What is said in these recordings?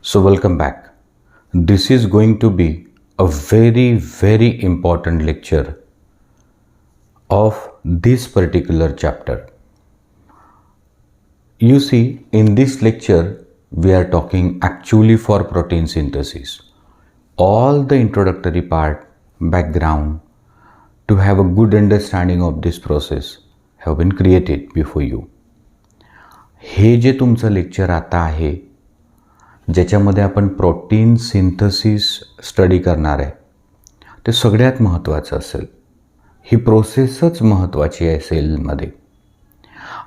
So welcome back. This is going to be a very important lecture of this particular chapter. You see, in this lecture we are talking actually for protein synthesis. All the introductory part, background, to have a good understanding of this process have been created before you. हे जे तुमचं lecture आता आहे, ज्याच्यामध्ये आपण protein synthesis study करणार आहे, ते सगळ्यात महत्त्वाचं असेल. ही प्रोसेसच महत्त्वाची आहे सेलमध्ये.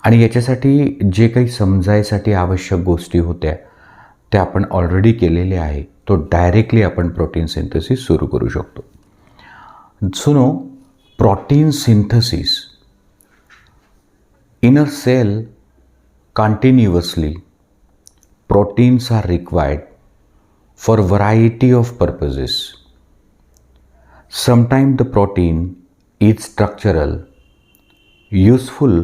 आणि याच्यासाठी जे काही समजायसाठी आवश्यक गोष्टी होत्या त्या आपण ऑलरेडी केलेल्या आहे. तो डायरेक्टली आपण प्रोटीन सिंथेसिस सुरू करू शकतो. सुनो, protein synthesis in a cell continuously proteins are required for variety of purposes. Sometimes the protein is structural, useful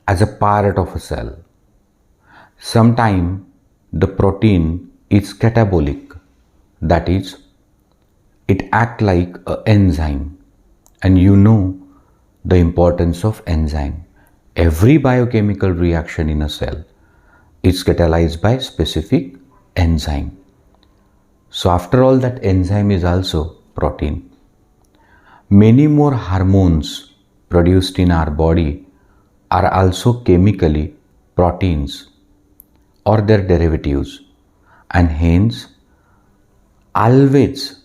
as a part of a cell. Sometimes the protein is catabolic, that is, it acts like an enzyme, and you know the importance of enzyme. Every biochemical reaction in a cell is catalyzed by specific enzyme. So after all, that enzyme is also protein. Many more hormones produced in our body are also chemically proteins or their derivatives, and hence always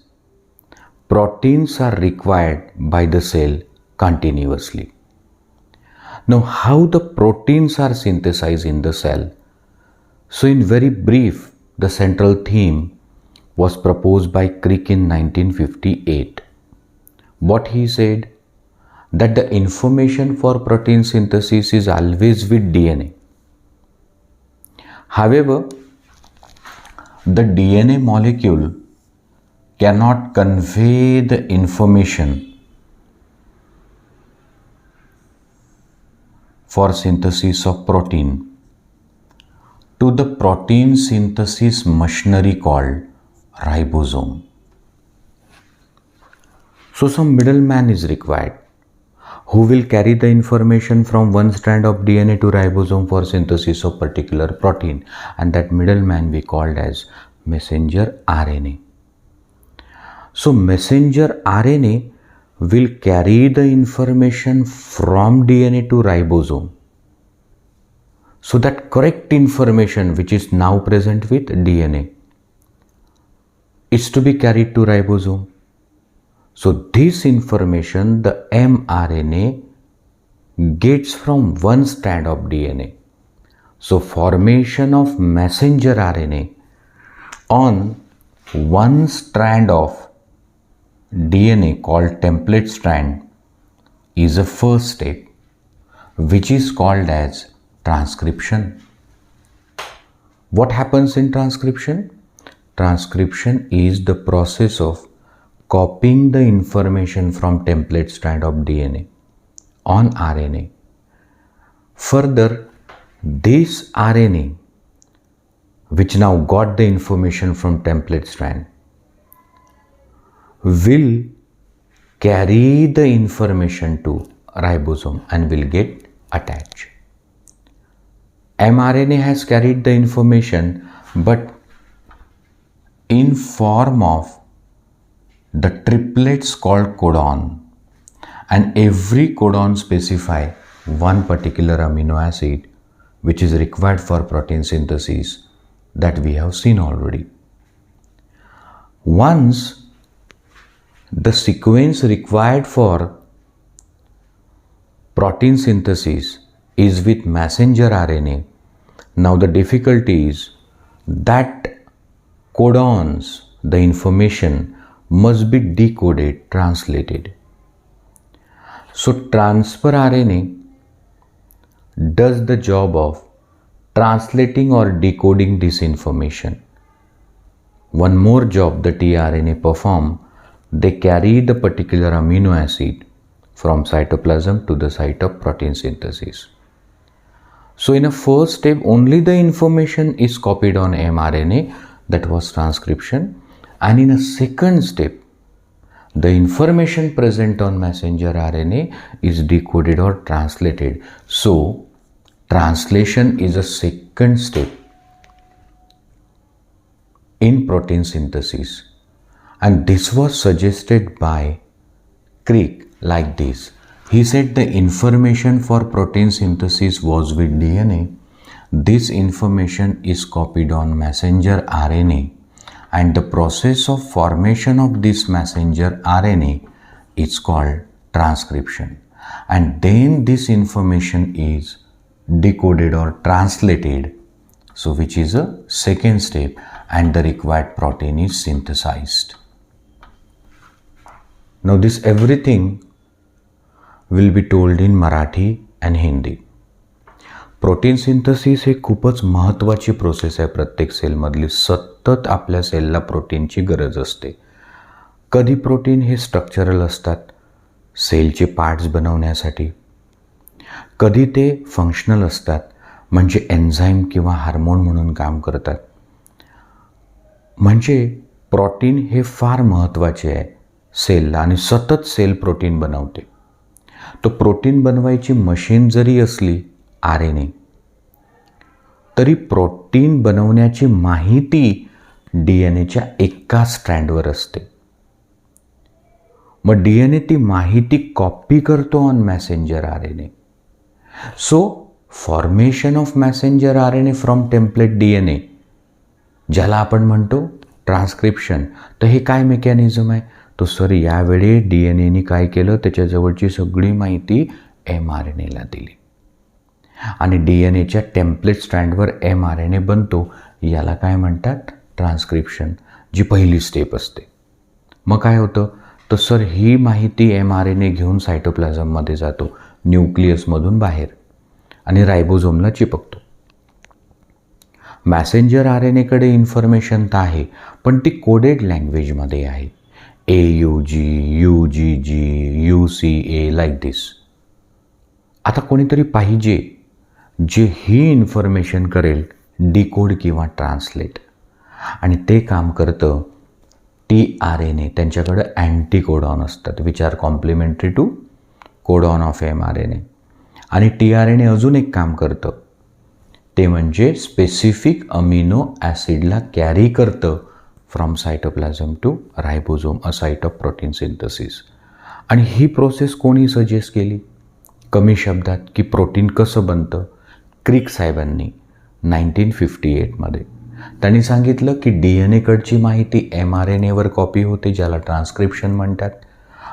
proteins are required by the cell continuously. Now, how the proteins are synthesized in the cell? So in very brief, the central theme was proposed by Crick in 1958. What he said? That the information for protein synthesis is always with DNA. However, the DNA molecule cannot convey the information for synthesis of protein to the protein synthesis machinery called ribosome. So some middleman is required who will carry the information from one strand of DNA to ribosome for synthesis of particular protein, and that middleman we called as messenger RNA. So messenger RNA will carry the information from DNA to ribosome. So that correct information which is now present with DNA is to be carried to ribosome. So this information the mRNA gets from one strand of DNA. So formation of messenger RNA on one strand of DNA called template strand is a first step, which is called as transcription. What happens in transcription? Transcription is the process of copying the information from template strand of DNA on RNA. Further, this RNA, which now got the information from template strand, will carry the information to ribosome and will get attached. mRNA has carried the information, but in form of the triplets called codon, and every codon specify one particular amino acid which is required for protein synthesis that we have seen already. Once the sequence required for protein synthesis is with messenger RNA, now the difficulty is that codons, the information must be decoded, translated. So transfer RNA does the job of translating or decoding this information. One more job the tRNA perform, they carry the particular amino acid from cytoplasm to the site of protein synthesis. So in a first step, only the information is copied on mRNA, that was transcription, and in a second step the information present on messenger RNA is decoded or translated. So translation is a second step in protein synthesis, and this was suggested by Crick like this. He said the information for protein synthesis was with DNA. This information is copied on messenger RNA, and the process of formation of this messenger RNA is called transcription. And then this information is decoded or translated, so which is a second step, and the required protein is synthesized. Now this everything will be told in Marathi and Hindi. Protein synthesis हे खूपच महत्त्वाची process आहे. प्रत्येक सेलमधली सतत आपल्या सेलला प्रोटीनची गरज असते. कधी प्रोटीन हे स्ट्रक्चरल असतात सेलचे पार्ट्स बनवण्यासाठी, कधी ते फंक्शनल असतात म्हणजे एन्झाईम किंवा हार्मोन म्हणून काम करतात. म्हणजे प्रोटीन हे फार महत्त्वाचे आहे सेलला, आणि सतत सेल प्रोटीन बनवते. तो प्रोटीन बनवायची मशीन जरी असली RNA, तरी प्रोटीन बनवण्याची माहिती DNAच्या एका स्ट्रँडवर असते. मग DNA ती माहिती कॉपी करतो on Messenger RNA. So formation of Messenger RNA from template DNA, ज्याला आपण म्हणतो ट्रान्स्क्रिप्शन. तर हे काय मेकॅनिझम आहे? तो सर यावेळी DNAने काय केलं, त्याच्याजवळची सगळी माहिती mRNAला दिली, आणि DNAच्या टेम्पलेट स्ट्रँडवर mRNA बनतो. याला काय म्हणतात? ट्रान्स्क्रिप्शन, जी पहिली स्टेप असते. मग काय होतं? तर सर ही माहिती mRNA घेऊन सायटोप्लाझममध्ये जातो, न्यूक्लियसमधून बाहेर, आणि रायबोझोमला चिपकतो. मॅसेंजर RNAकडे इन्फॉर्मेशन तर आहे, पण ती कोडेड लँग्वेजमध्ये आहे. AUG, UGG, UCA like this. आता कोणीतरी पाहिजे जे ही इन्फॉर्मेशन करेल डिकोड किंवा ट्रान्सलेट, आणि ते काम करतं tRNA. त्यांच्याकडे अँटीकोडॉन असतात which are complementary to codon of mRNA. आणि tRNA अजून एक काम करतं, ते म्हणजे स्पेसिफिक अमिनो ॲसिडला कॅरी करतं from cytoplasm to ribosome, a site of protein synthesis. आणि ही प्रोसेस कोणी सजेस्ट केली कमी शब्दात की प्रोटीन कसं बनतं? क्रिक साहेबांनी 1958मध्ये. त्यांनी सांगितलं की DNAकडची माहिती mRNAवर कॉपी होते, ज्याला ट्रान्स्क्रिप्शन म्हणतात,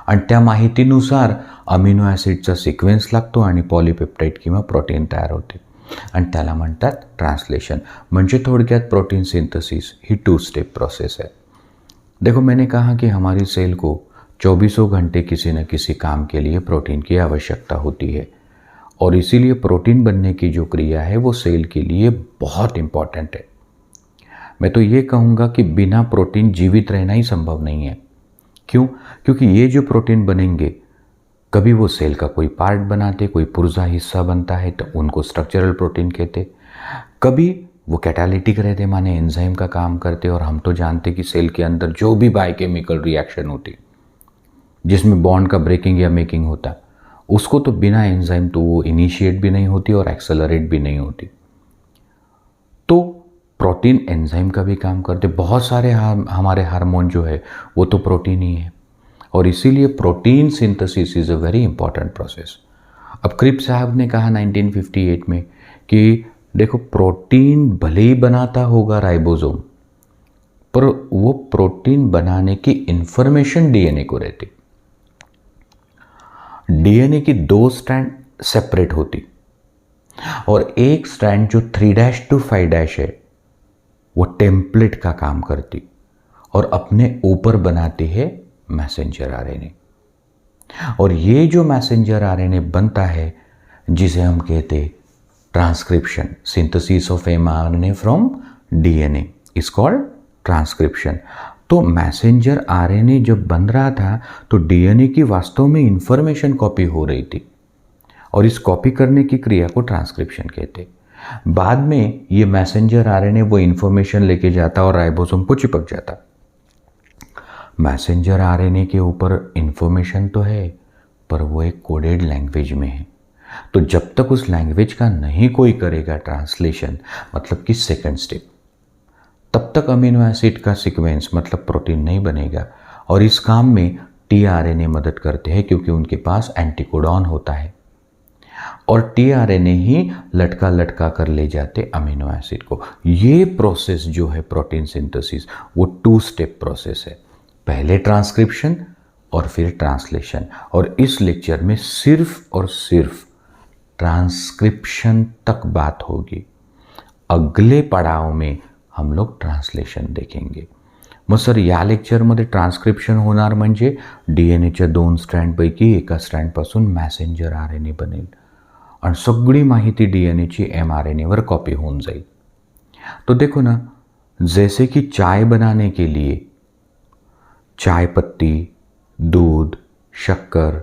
आणि त्या माहितीनुसार अमिनो ॲसिडचा सिक्वेन्स लागतो आणि पॉलीपेप्टाईड किंवा प्रोटीन तयार होते, आणि त्याला म्हणतात ट्रांसलेशन. म्हणजे थोड़क्यात प्रोटीन सिंथसिस ही 2 स्टेप प्रोसेस है. देखो, मैंने कहा कि हमारी सेल को 24 घंटे किसी न किसी काम के लिए प्रोटीन की आवश्यकता होती है, और इसीलिए प्रोटीन बनने की जो क्रिया है वो सेल के लिए बहुत इम्पॉर्टेंट है. मैं तो ये कहूँगा कि बिना प्रोटीन जीवित रहना ही संभव नहीं है. क्यों? क्योंकि ये जो प्रोटीन बनेंगे, कभी वो सेल का कोई पार्ट बनाते, कोई पुर्जा हिस्सा बनता है तो उनको स्ट्रक्चरल प्रोटीन कहते, कभी वो कैटालिटिक रहते माने एंजाइम का काम करते, और हम तो जानते कि सेल के अंदर जो भी बायोकेमिकल रिएक्शन होती जिसमें बॉन्ड का ब्रेकिंग या मेकिंग होता, उसको तो बिना एंजाइम तो वो इनिशिएट भी नहीं होती और एक्सेलरेट भी नहीं होती. तो प्रोटीन एंजाइम का भी काम करते. बहुत सारे हमारे हार्मोन जो है वो तो प्रोटीन ही है, और इसीलिए protein synthesis is a very important process. अब क्रिप साहब ने कहा 1958 में कि देखो, प्रोटीन भले ही बनाता होगा राइबोसोम, पर वो प्रोटीन बनाने की इंफॉर्मेशन डीएनए को रहती. डीएनए की 2 स्ट्रैंड सेपरेट होती, और एक स्ट्रैंड जो 3' to 5' है वो टेम्पलेट का काम करती, और अपने ऊपर बनाती है मैसेंजर आरएनए. और ये जो मैसेंजर आरएनए बनता है, जिसे हम कहते transcription, synthesis of mRNA from DNA is called transcription. तो मैसेंजर आरएनए जब बन रहा था तो डीएनए की वास्तव में इंफॉर्मेशन कॉपी हो रही थी, और इस कॉपी करने की क्रिया को ट्रांसक्रिप्शन कहते. बाद में ये मैसेंजर आरएनए वो इंफॉर्मेशन लेके जाता और राइबोसोम को चिपक जाता। मैसेंजर आरएनए के ऊपर इंफॉर्मेशन तो है, पर वो एक कोडेड लैंग्वेज में है। तो जब तक उस लैंग्वेज का नहीं कोई करेगा ट्रांसलेशन, मतलब कि सेकंड स्टेप, तब तक अमीनो एसिड का सीक्वेंस मतलब प्रोटीन नहीं बनेगा। और इस काम में टीआरएनए मदद करते हैं, क्योंकि उनके पास एंटीकोडॉन होता है और टीआरएनए ही लटका लटका कर ले जाते अमीनो एसिड को। ये प्रोसेस जो है प्रोटीन सिंथेसिस, वो 2 स्टेप प्रोसेस है। पहले ट्रांसक्रिप्शन और फिर ट्रांसलेशन। और इस लेक्चर में सिर्फ और सिर्फ ट्रांसक्रिप्शन तक बात होगी। अगले पड़ाव में हम लोग ट्रान्सलेशन देखेंगे। मग सर या लेक्चरमध्ये ट्रान्सक्रिप्शन होणार म्हणजे डीएनएच्या 2 स्ट्रँडपैकी एका स्ट्रँडपासून मॅसेंजर आरएनए बनेल आणि सगळी माहिती डीएनएची एमआरएनएवर कॉपी होऊन जाईल। तो देखो ना, जैसे कि चाय बनाने के लिए चाय पत्ती, दूध, शक्कर,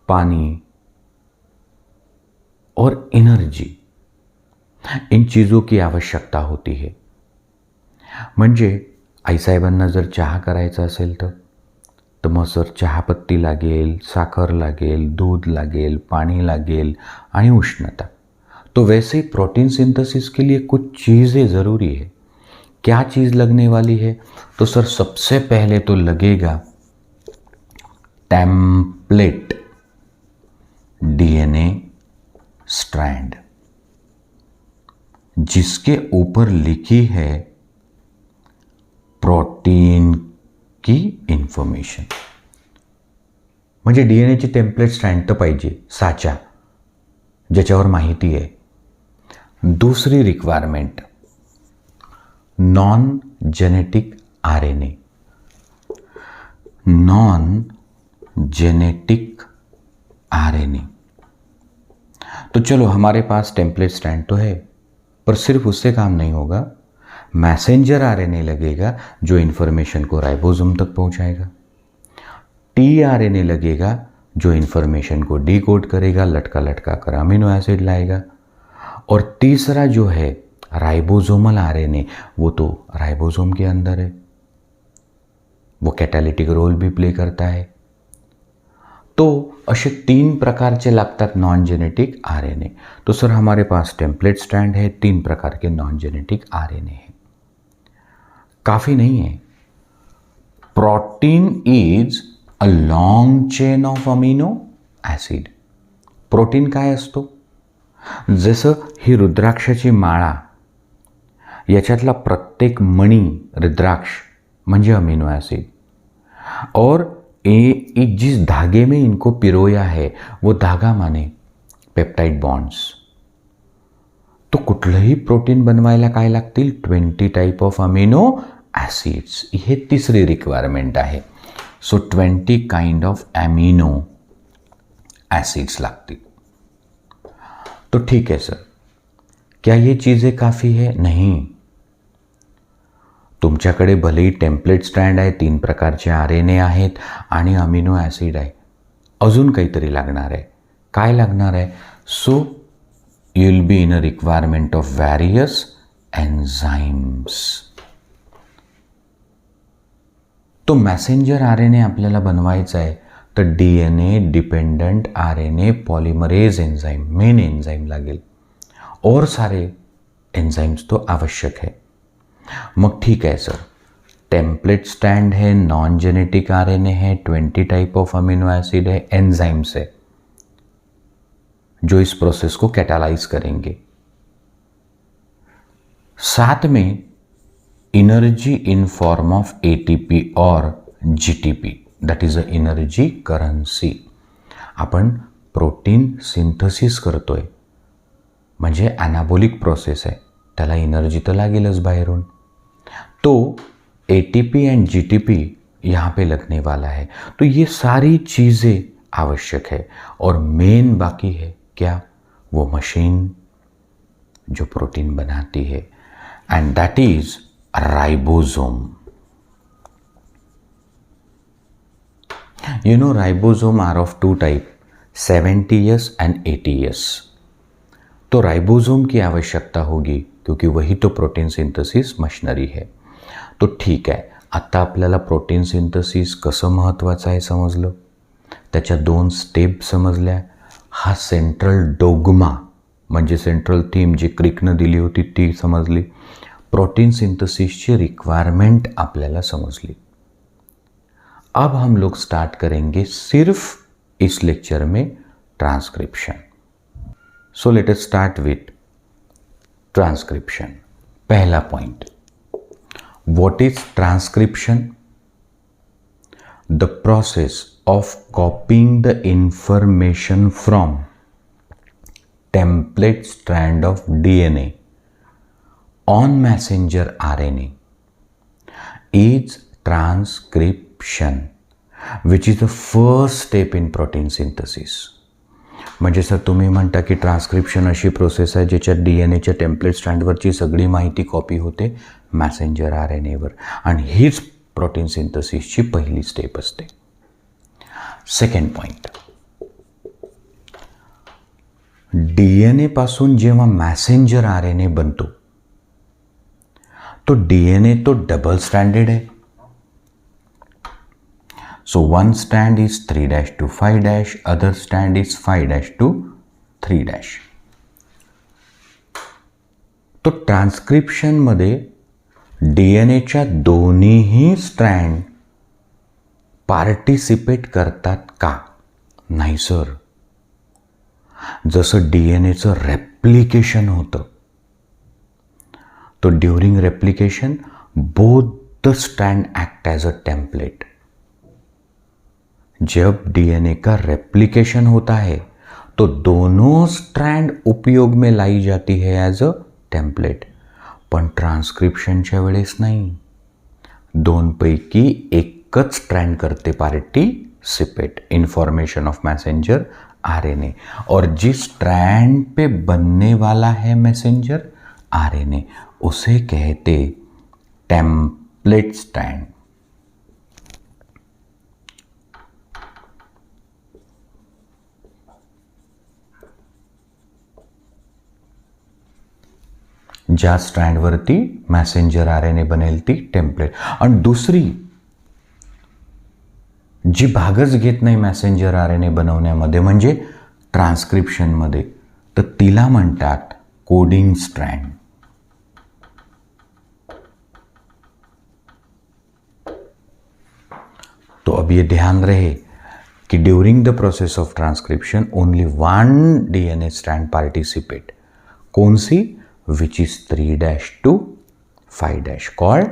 पानी और एनर्जी, इन चीज़ों की आवश्यकता होती है। म्हणजे आईसाहेबांना जर चहा करायचा असेल तर मग सर चहापत्ती लागेल, साखर लागेल, दूध लागेल, पानी लागेल आणि उष्णता। तो वैसे ही प्रोटीन सिंथेसिस के लिए कुछ चीज़ें ज़रूरी है। क्या चीज़ लगने वाली है? तो सर सबसे पहले तो लगेगा टेम्पलेट डीएनए स्ट्रैंड, जिसके ऊपर लिखी है प्रोटीन की इंफॉर्मेशन। म्हणजे डीएनएची टेम्पलेट स्ट्रँड तर पाहिजे, साचा ज्याच्यावर माहिती आहे। दूसरी requirement non genetic RNA. Non genetic RNA, तो चलो हमारे पास टेम्पलेट स्ट्रैंड तो है, पर सिर्फ उससे काम नहीं होगा। मैसेंजर आरएनए लगेगा जो इन्फॉर्मेशन को राइबोसोम तक पहुंचाएगा। टीआरएनए लगेगा जो इन्फॉर्मेशन को डीकोड करेगा, लटका लटका कर अमीनो एसिड लाएगा। और तीसरा जो है राइबोसोमल आरएनए, वो तो राइबोसोम के अंदर है, वो कैटालिटिक रोल भी प्ले करता है। तो असे 3 प्रकारचे लागतात नॉन जेनेटिक आरएनए। तो सर हमारे पास टेम्पलेट स्ट्रैंड है, 3 प्रकार के नॉन जेनेटिक आरएनए है। काफ़ी नहीं है। Protein is a long chain of amino acid. Protein काय असतो? जसं ही रुद्राक्षाची माळा, याच्यातला प्रत्येक मणी रुद्राक्ष म्हणजे अमीनो एसिड, और जिस धागे में इनको पिरोया है वो धागा माने पेप्टाइड बॉन्ड्स। तो कुठलंही प्रोटीन बनवायला काय लागतील? 20 टाइप ऑफ अमीनो ॲसिड्स। हे तिसरी रिक्वायरमेंट आहे। So 20 kind of amino acids लागतील। तो ठीक है सर, क्या ये चीज़ें काफ़ी है? नहीं। तुमच्याकडे भलेही टेम्पलेट स्ट्रँड आहे, 3 प्रकारचे आरएनए आहेत आणि अमीनो ॲसिड आहे, अजून काहीतरी लागणार आहे। काय लागणार आहे? So you will be in a requirement of various enzymes. तो मैसेंजर आरएनए आपल्याला बनवायचा आहे, तर DNA dependent RNA polymerase enzyme, main enzyme लागेल, और सारे एंजाइम्स तो आवश्यक है। मग ठीक है सर, टेम्पलेट स्टैंड है, नॉन जेनेटिक आरएनए है, 20 टाइप ऑफ अमीनो एसिड है, एंजाइम्स है जो इस प्रोसेस को कैटालाइज करेंगे। साथ में energy in form of ATP और GTP, that is a energy currency. आपण प्रोटीन सिंथेसिस करतोय म्हणजे ॲनाबॉलिक प्रोसेस आहे, त्याला एनर्जी तर लागेलच बाहेरून। तो एटीपी एंड जीटीपी यहाँ पे लगने वाला है। तो ये सारी चीज़ें आवश्यक है। और मेन बाकी है क्या? वो मशीन जो प्रोटीन बनाती है, end that is ribosome. You know, ribosome are of 2 types, 70S and 80S। तो राइबोसोम की आवश्यकता होगी, क्योंकि वही तो प्रोटीन सिंथेसिस मशिनरी है. तो ठीक आहे, आता आपल्याला प्रोटीन सिंथेसिस कसं महत्त्वाचं आहे समजलं, त्याच्या 2 स्टेप समजल्या. हा सेंट्रल डोग्मा म्हणजे सेंट्रल थीम जी क्रिकनं दिली होती ती समजली. प्रोटीन सिंथेसिसची रिक्वायरमेंट आपल्याला समजली. अब हम लोग स्टार्ट करेंगे सिर्फ इस लेक्चर में transcription. So let us start with transcription. पहला point, what is transcription? The process of copying the information from template strand of DNA on messenger RNA is transcription, which is the first step in protein synthesis. म्हणजे sir तुम्ही म्हणता की transcription अशी process आहे ज्याच्यात DNAच्या template स्ट्रँडवरची सगळी माहिती copy होते मॅसेंजर RNAवर, आणि हीच प्रोटीन सिंथेसिसची पहिली स्टेप असते. सेकंड पॉइंट, DNA पासून जेव्हा मॅसेंजर RNA बनतो तो DNA तो डबल स्ट्रँडेड आहे. So one strand is 3' to 5', other strand is 5' to 3'. तो ट्रान्सक्रिप्शनमध्ये DNAच्या दोन्हीही स्ट्रँड पार्टिसिपेट करतात का? नाही सर. जसं DNAचं रेप्लिकेशन होतं, तो during replication both the strand act as a template. जब DNA का रेप्लिकेशन होता है तो दोनों स्ट्रैंड उपयोग में लाई जाती है एज अ टेम्पलेट. पण ट्रान्सक्रिप्शनच्या वेळेस नाही, दोनपैकी एकच स्ट्रैंड करते participate information of messenger RNA, और जिस स्ट्रैंड पे बनने वाला है मैसेंजर RNA उसे कहते टेम्पलेट स्ट्रैंड. ज्या स्ट्रँडवरती मॅसेंजर RNA बनेल ती टेम्पलेट, आणि दुसरी जी भागच घेत नाही मॅसेंजर RNA बनवण्यामध्ये म्हणजे ट्रान्सक्रिप्शनमध्ये, तर तिला म्हणतात कोडिंग स्ट्रँड. तो अब ये ध्यान रहे कि during the process of transcription only one DNA strand participate. कौन सी? Which is 3' to 5' called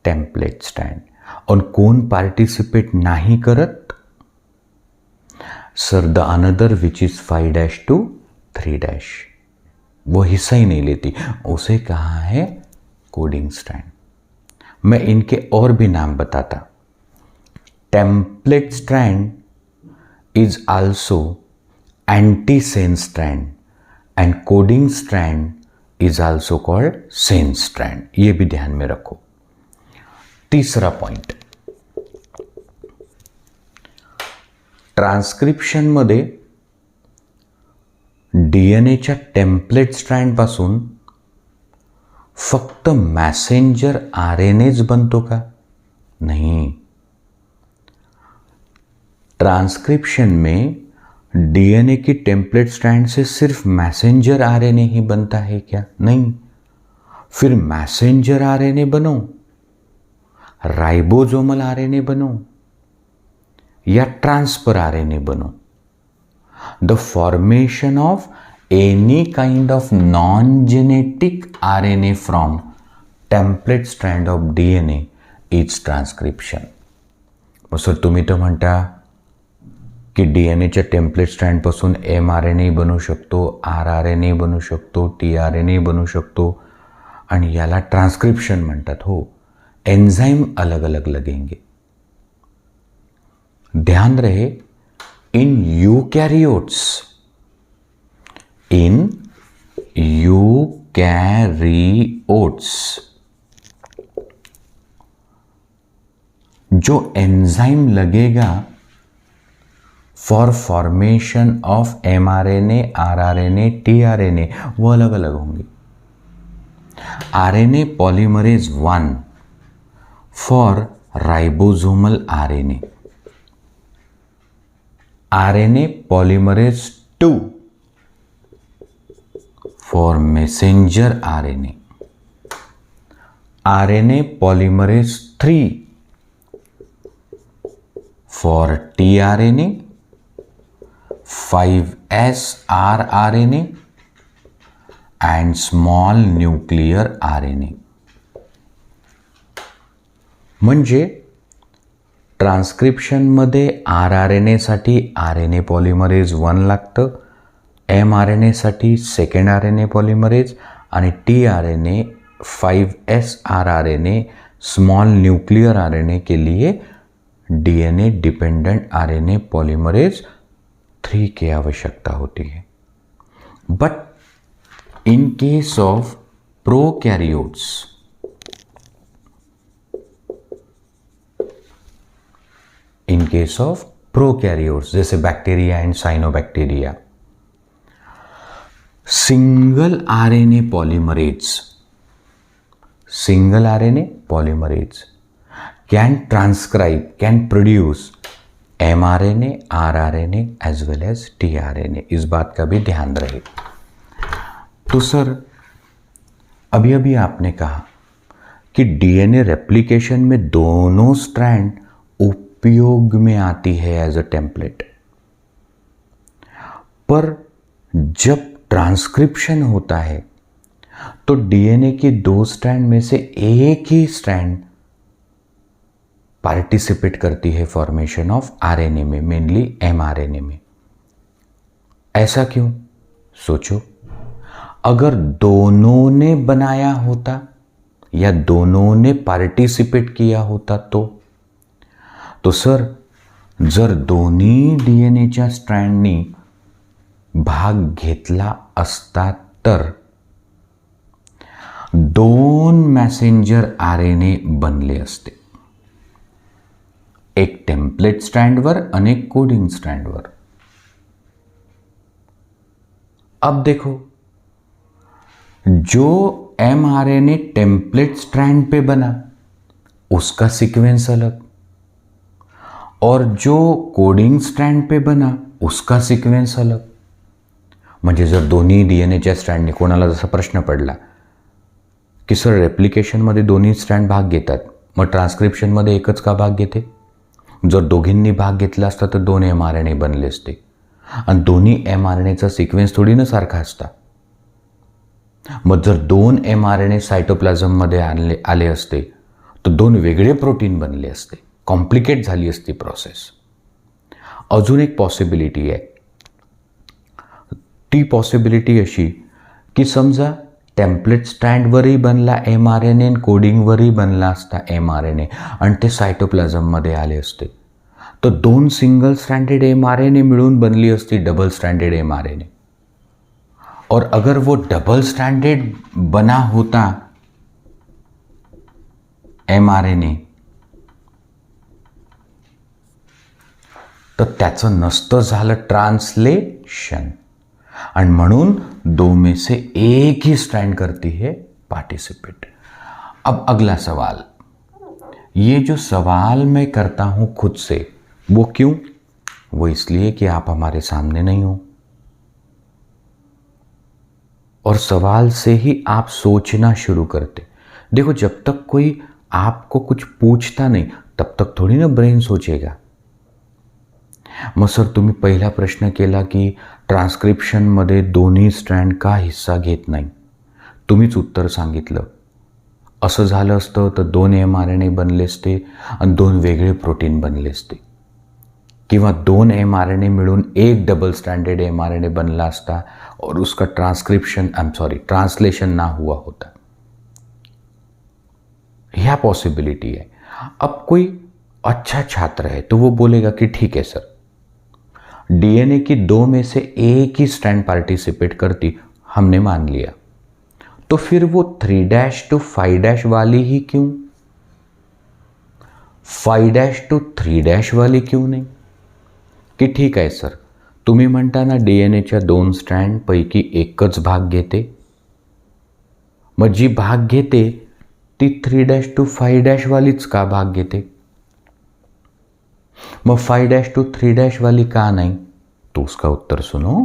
template strand. और कौन पार्टिसिपेट नहीं करत? Sir the another which is 5' to 3', वो हिस्सा ही नहीं लेती, उसे कहा है कोडिंग स्ट्रैंड. मैं इनके और भी नाम बताता. Template strand is also anti-sense strand and coding strand is also called sense strand. ये भी ध्यान में रखो. तीसरा पॉइंट, ट्रान्सक्रिप्शन मध्ये DNAच्या टेम्पलेट स्ट्रँड पासून फक्त मॅसेंजर RNAच बनतो का? नहीं. ट्रांसक्रिप्शन में DNA की टेम्पलेट स्ट्रैंड से सिर्फ मैसेंजर RNA ही बनता है क्या? नहीं. फिर मैसेंजर RNA बनो, राइबोसोमल RNA बनो या ट्रांसफर RNA बनो, the formation of any kind of non genetic RNA from template strand of DNA is transcription. मग सर तुम्ही तर म्हणता की DNAच्या टेम्पलेट स्ट्रँडपासून mRNA बनू शकतो, rRNA बनू शकतो, tRNA बनू शकतो, आणि याला ट्रांसक्रिप्शन म्हणतात. हो, एंजाइम अलग अलग लगेंगे. ध्यान रहे, इन यूकैरियोट्स जो एंजाइम लगेगा for formation of mRNA, rRNA, tRNA वो अलग अलग होंगे. RNA polymerase 1 for ribosomal RNA, RNA polymerase 2 for messenger RNA, RNA polymerase 3 for tRNA, 5S rRNA and small nuclear RNA. म्हणजे ट्रान्स्क्रिप्शनमध्ये rRNA साठी RNA पॉलिमरेज 1 लागतं, mRNA साठी second RNA polymerase आणि tRNA 5S rRNA small nuclear RNA के लिए DNA dependent RNA polymerase 3 की आवश्यकता होती है. But in case of prokaryotes, in case of prokaryotes जैसे bacteria and cyanobacteria, single RNA polymerase can transcribe, can produce mRNA, rRNA as well as tRNA. इस बात का भी ध्यान रहे. तो सर अभी आपने कहा कि डीएनए रेप्लिकेशन में दोनों स्ट्रैंड उपयोग में आती है एज अ टेम्पलेट, पर जब ट्रांसक्रिप्शन होता है तो डीएनए की 2 स्ट्रैंड में से एक ही स्ट्रैंड पार्टिसिपेट करती है फॉर्मेशन ऑफ आरएनए में, मेनली mRNA में. ऐसा क्यों? सोचो, अगर दोनों ने बनाया होता या दोनों ने पार्टिसिपेट किया होता तो सर जर दोन्ही डीएनएच्या स्ट्रँडनी भाग घेतला असता तर 2 मॅसेंजर आरएनए बनले असते, एक टेम्पलेट स्ट्रँडवर आणि एक कोडिंग स्ट्रँडवर. अब देखो, जो mRNA टेम्पलेट स्ट्रैंड पे बना उसका सीक्वेंस अलग, और जो कोडिंग स्ट्रैंड पे बना उसका सीक्वेंस अलग. म्हणजे जर दोन्ही डीएनएच्या स्ट्रँडने कोणाला जसा प्रश्न पडला की सर रेप्लिकेशनमध्ये दोन्ही स्ट्रँड भाग घेतात, मग ट्रान्स्क्रिप्शनमध्ये एकच का भाग घेते? जर दोघींनी भाग घेतला असता तर 2 mRNA बनले असते, आणि दोन्ही mRNAचा सिक्वेन्स थोडी ना सारखा असता. मग जर 2 mRNA सायटोप्लाझममध्ये आले असते तर 2 वेगळे प्रोटीन बनले असते, कॉम्प्लिकेट झाली असती प्रोसेस. अजून एक पॉसिबिलिटी आहे. ती पॉसिबिलिटी अशी की समजा टेम्पलेट स्टँडवरही बनला mRNA आणि कोडिंगवरही बनला असता mRNA आणि ते सायटोप्लाझममध्ये आले असते, तर 2 सिंगल स्ट्रैंडेड mRNA मिळून बनली असती डबल स्ट्रैंडेड mRNA. और अगर वो डबल स्ट्रैंडेड बना होता mRNA तर त्याचं नसतं झालं ट्रांसलेशन, और म्हणून 2 में से एक ही स्ट्रैंड करती है पार्टिसिपेट. अब अगला सवाल, ये जो सवाल मैं करता हूं खुद से, वो क्यों? वो इसलिए कि आप हमारे सामने नहीं हो, और सवाल से ही आप सोचना शुरू करते. देखो, जब तक कोई आपको कुछ पूछता नहीं तब तक थोड़ी ना ब्रेन सोचेगा. मग सर तुम्ही पहिला प्रश्न केला की ट्रान्स्क्रिप्शनमध्ये दोन्ही स्ट्रँड का हिस्सा घेत नाही, तुम्हीच उत्तर सांगितलं. असं झालं असतं तर 2 mRNA बनले असते आणि 2 वेगळे प्रोटीन बनले असते, किंवा 2 mRNA मिळून एक डबल स्टैंडर्ड mRNA बनला असता और उसका ट्रांसलेशन ना हुआ होता. यह पॉसिबिलिटी है. अब कोई अच्छा छात्र है तो वो बोलेगा कि ठीक है सर, डीएनए की 2 में से एक ही स्ट्रैंड पार्टिसिपेट करती, हमने मान लिया, तो फिर वो 3' to 5' वाली ही क्यों, 5' to 3' वाली क्यों नहीं? की ठीक आहे सर, तुम्ही म्हणता ना DNA च्या 2 स्ट्रँडपैकी एकच भाग घेते, मग जी भाग घेते ती 3' to 5' वालीच का भाग घेते? मग 5' to 3' वाली का नहीं? तो उसका उत्तर सुनो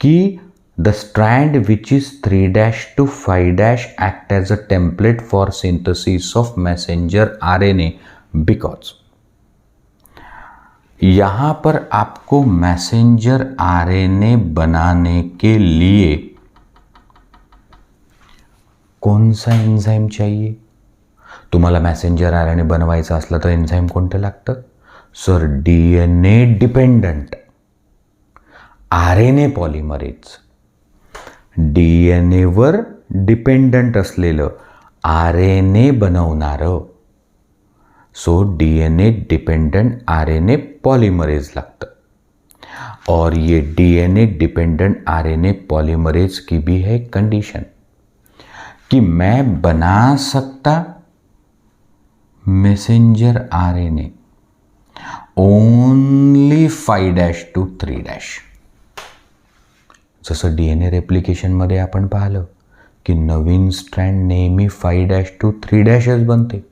कि the strand which is 3' to 5' act as a template for synthesis of messenger RNA because यहां पर आपको मैसेंजर RNA बनाने के लिए कौन सा एन्झाईम चाहिए? तुम्हाला मॅसेंजर RNA बनवायचं असलं तर एन्झाईम कोणतं लागतं? Sir, DNA dependent RNA polymerase. DNA वर डिपेंडंट असलेलं RNA बनवणारं, so DNA dependent RNA polymerase लगता. और ये DNA डिपेंडेंट RNA पॉलीमरेज की भी है कंडीशन कि मैं बना सकता मैसेंजर RNA ओनली 5' to 3'. जसं DNA रेप्लिकेशनमध्ये आपण पाहिलं की नवीन स्ट्रँड नेहमी 5' to 3' बनते,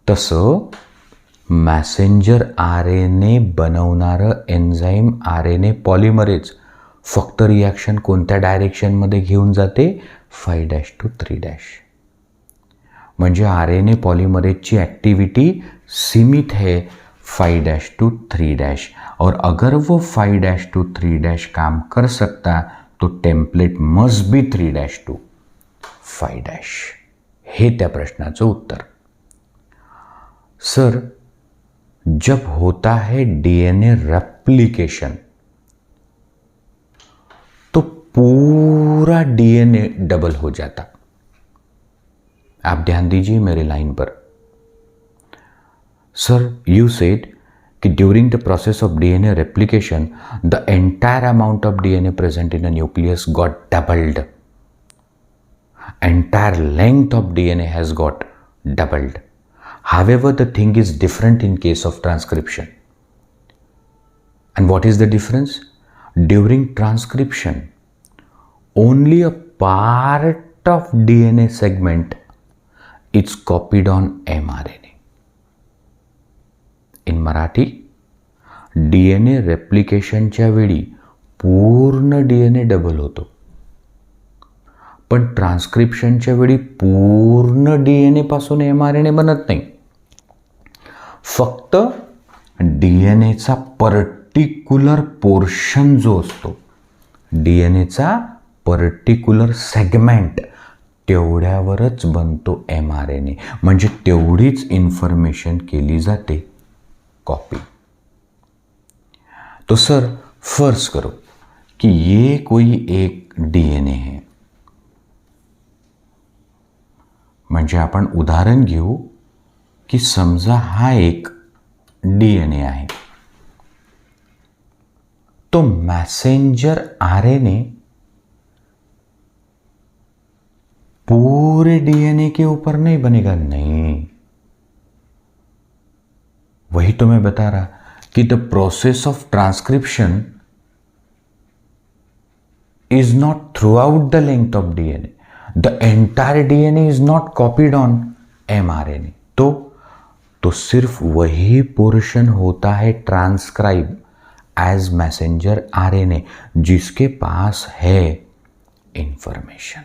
तसं मॅसेंजर RNA बनवणारं एन्झाईम RNA पॉलिमरेज फक्त रिॲक्शन कोणत्या डायरेक्शनमध्ये घेऊन जाते? 5' to 3'. म्हणजे RNA पॉलीमरेज की एक्टिविटी सीमित है 5' to 3'. और अगर वो 5' to 3' काम कर सकता तो टेम्पलेट मस्ट बी 3' to 5'. हे त्या प्रश्नाचं उत्तर. सर, जब होता है DNA रेप्लिकेशन तो पूरा DNA डबल हो जाता. आप ध्यान दीजिए मेरे लाइन पर. सर, यू सेड कि during the process of DNA replication the entire amount of DNA present in a nucleus got doubled. Entire length of DNA has got doubled. However, the thing is different in case of transcription. And what is the difference? During transcription, only a part of DNA segment is copied on mRNA. In Marathi, DNA replicationच्या वेळी पूर्ण DNA double होतो, पण ट्रान्स्क्रिप्शनच्या वेळी पूर्ण DNA पासून mRNA बनत नाही. फक्त DNAचा पर्टिक्युलर पोर्शन जो असतो, DNAचा पर्टिक्युलर सेगमेंट, तेवढ्यावरच बनतो mRNA. म्हणजे तेवढीच इन्फॉर्मेशन केली जाते कॉपी. तो सर, फर्ज करो कि ये कोई एक DNA है. म्हणजे आपण उदाहरण घेऊ की समजा हा एक DNA आहे. तो मैसेंजर RNA पूरे DNA के ऊपर नहीं बनेगा. नहीं, वही तो मैं बता रहा कि the process of transcription is not through out the length of DNA. The entire DNA is not copied on mRNA. तो सिर्फ वही पोर्शन होता है ट्रांसक्राइब एज मैसेंजर RNA जिसके पास है इंफॉर्मेशन.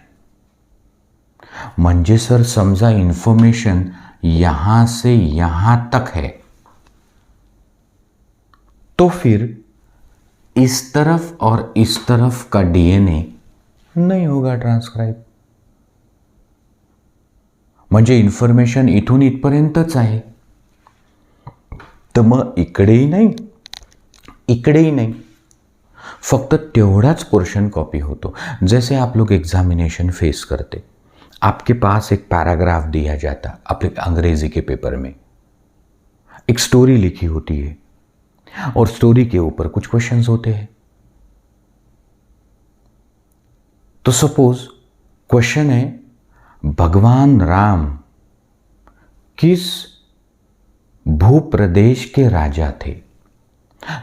म्हणजे सर, समजा इंफॉर्मेशन यहां से यहां तक है, तो फिर इस तरफ और इस तरफ का DNA नहीं होगा ट्रांसक्राइब. म्हणजे इन्फॉर्मेशन इथून इथपर्यंतच आहे, तर मग इकडेही नाही, इकडेही नहीं, फक्त तेवढाच पोर्शन कॉपी होतो. जैसे आप लोग एग्जामिनेशन फेस करते, आपके पास एक पैराग्राफ दिया जाता अपने अंग्रेजी के पेपर में, एक स्टोरी लिखी होती है और स्टोरी के ऊपर कुछ क्वेश्चंस होते हैं. तो सपोज क्वेश्चन है, भगवान राम किस भूप्रदेश के राजा थे।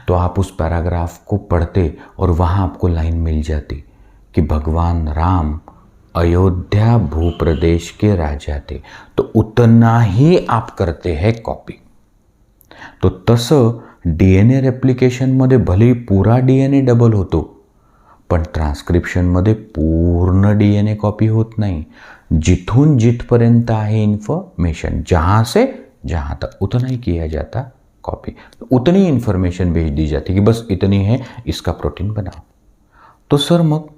तो आप उस पैराग्राफ को पढ़ते और वहाँ आपको लाइन मिल जाती कि भगवान राम अयोध्या भूप्रदेश के राजा थे, तो उतना ही आप करते हैं कॉपी। तो तसं DNA रेप्लिकेशनमध्ये भले पूरा DNA डबल होतो, पण ट्रान्स्क्रिप्शनमध्ये पूर्ण DNA कॉपी होत नहीं। जिथून जिथपर्यंत आहे इन्फॉर्मेशन, जहाँ से जहाँ तक उतना ही किया जाता कॉपी, तो उतनी इन्फॉर्मेशन भेज दी जाती कि बस इतनी है, इसका प्रोटीन बनाओ। तो सर मग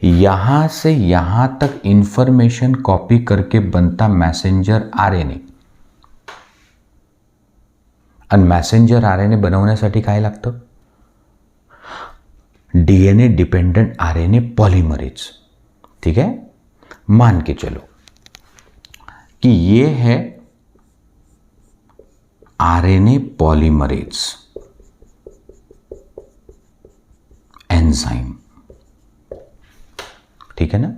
यहाँ से यहाँ तक इन्फॉर्मेशन कॉपी करके बनता मैसेंजर RNA, आणि मॅसेंजर RNA बनवण्यासाठी काय लागतं? DNA dependent RNA polymerase. ठीक है, मान के चलो कि ये है RNA पॉलीमरेज एन्झाइम। ठीक है ना,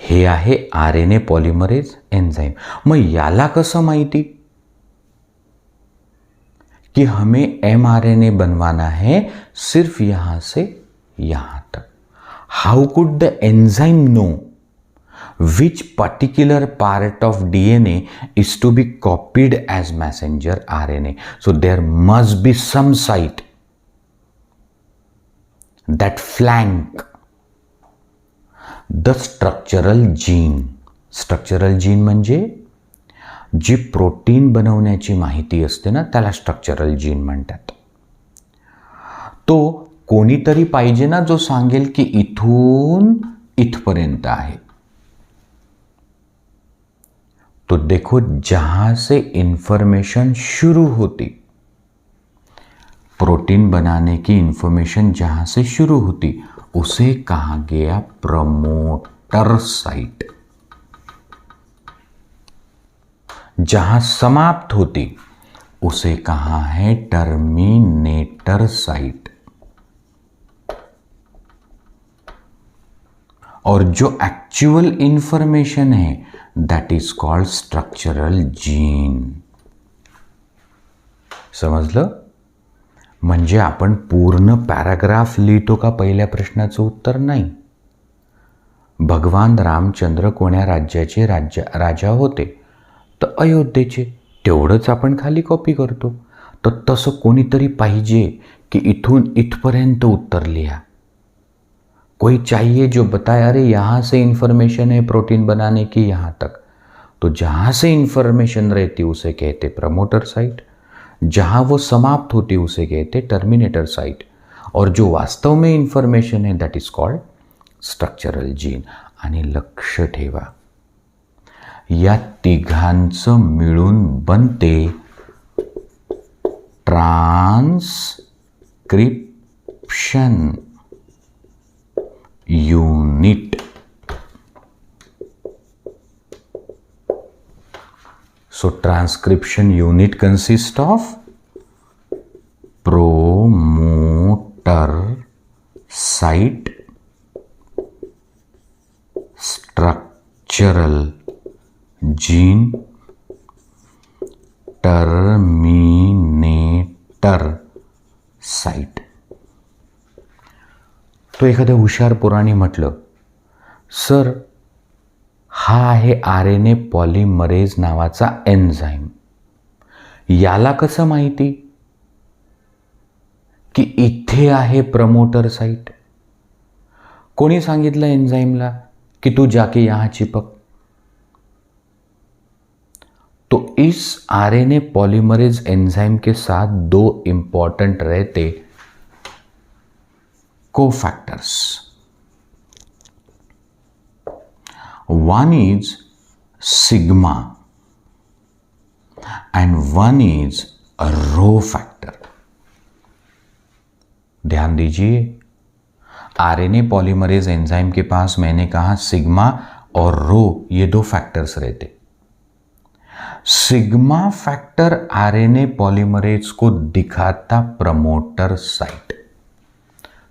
हे आहे RNA पॉलीमरेज एन्झाइम। मग याला कसं माहिती कि हमें mRNA बनवाना है सिर्फ यहां से यहां तक? How could the enzyme know which particular part of DNA is to be copied as messenger RNA? So there must be some site that flank the structural gene. Structural gene म्हणजे जी protein बनवण्याची माहिती असते ना, त्याला structural gene म्हणतात। तो कोणीतरी पाहिजे ना जो सांगेल की इथून इथपर्यंत आहे। तो देखो, जहां से इंफॉर्मेशन शुरू होती, प्रोटीन बनाने की इंफॉर्मेशन जहां से शुरू होती उसे कहा गया प्रमोटर साइट। जहां समाप्त होती उसे कहा है टर्मिनेटर साइट। और जो एक्चुअल इंफॉर्मेशन है that is called structural gene. समजलं? म्हणजे आपण पूर्ण पॅराग्राफ लिहितो का पहिल्या प्रश्नाचं उत्तर नाही। भगवान रामचंद्र कोण्या राज्याचे राजा होते? तर अयोध्येचे। तेवढंच आपण खाली कॉपी करतो। तर तसं कोणीतरी पाहिजे कि इथून इथपर्यंत उत्तर लिहा। कोई चाहिए जो बताए अरे यहाँ से इंफॉर्मेशन है प्रोटीन बनाने की यहाँ तक। तो जहाँ से इंफॉर्मेशन रहती उसे कहते प्रमोटर साइट, जहाँ वो समाप्त होती उसे कहते टर्मिनेटर साइट, और जो वास्तव में इंफॉर्मेशन है that is called structural gene. आणि लक्ष ठेवा, या तिघांचं मिळून बनते transcription unit. So transcription unit consists of promoter site, structural gene, terminator site. तो एखाद्या हुशार पोराने म्हटलं, सर हा आहे RNA पॉलिमरेज नावाचा एन्झाइम, याला कसं माहिती की इथे आहे प्रमोटर साइट? कोणी सांगितलं एन्झाइमला कि तू जाके यहां चिपक? तो इस RNA पॉलिमरेज एन्झाइम के साथ दो इंपॉर्टेंट रहते cofactors. One is sigma and one is a rho factor. ध्यान दीजिए, RNA पॉलीमरेज एंजाइम के पास मैंने कहा सिग्मा और रो, ये दो फैक्टर्स रहते। सिग्मा फैक्टर RNA पॉलीमरेज को दिखाता promoter site.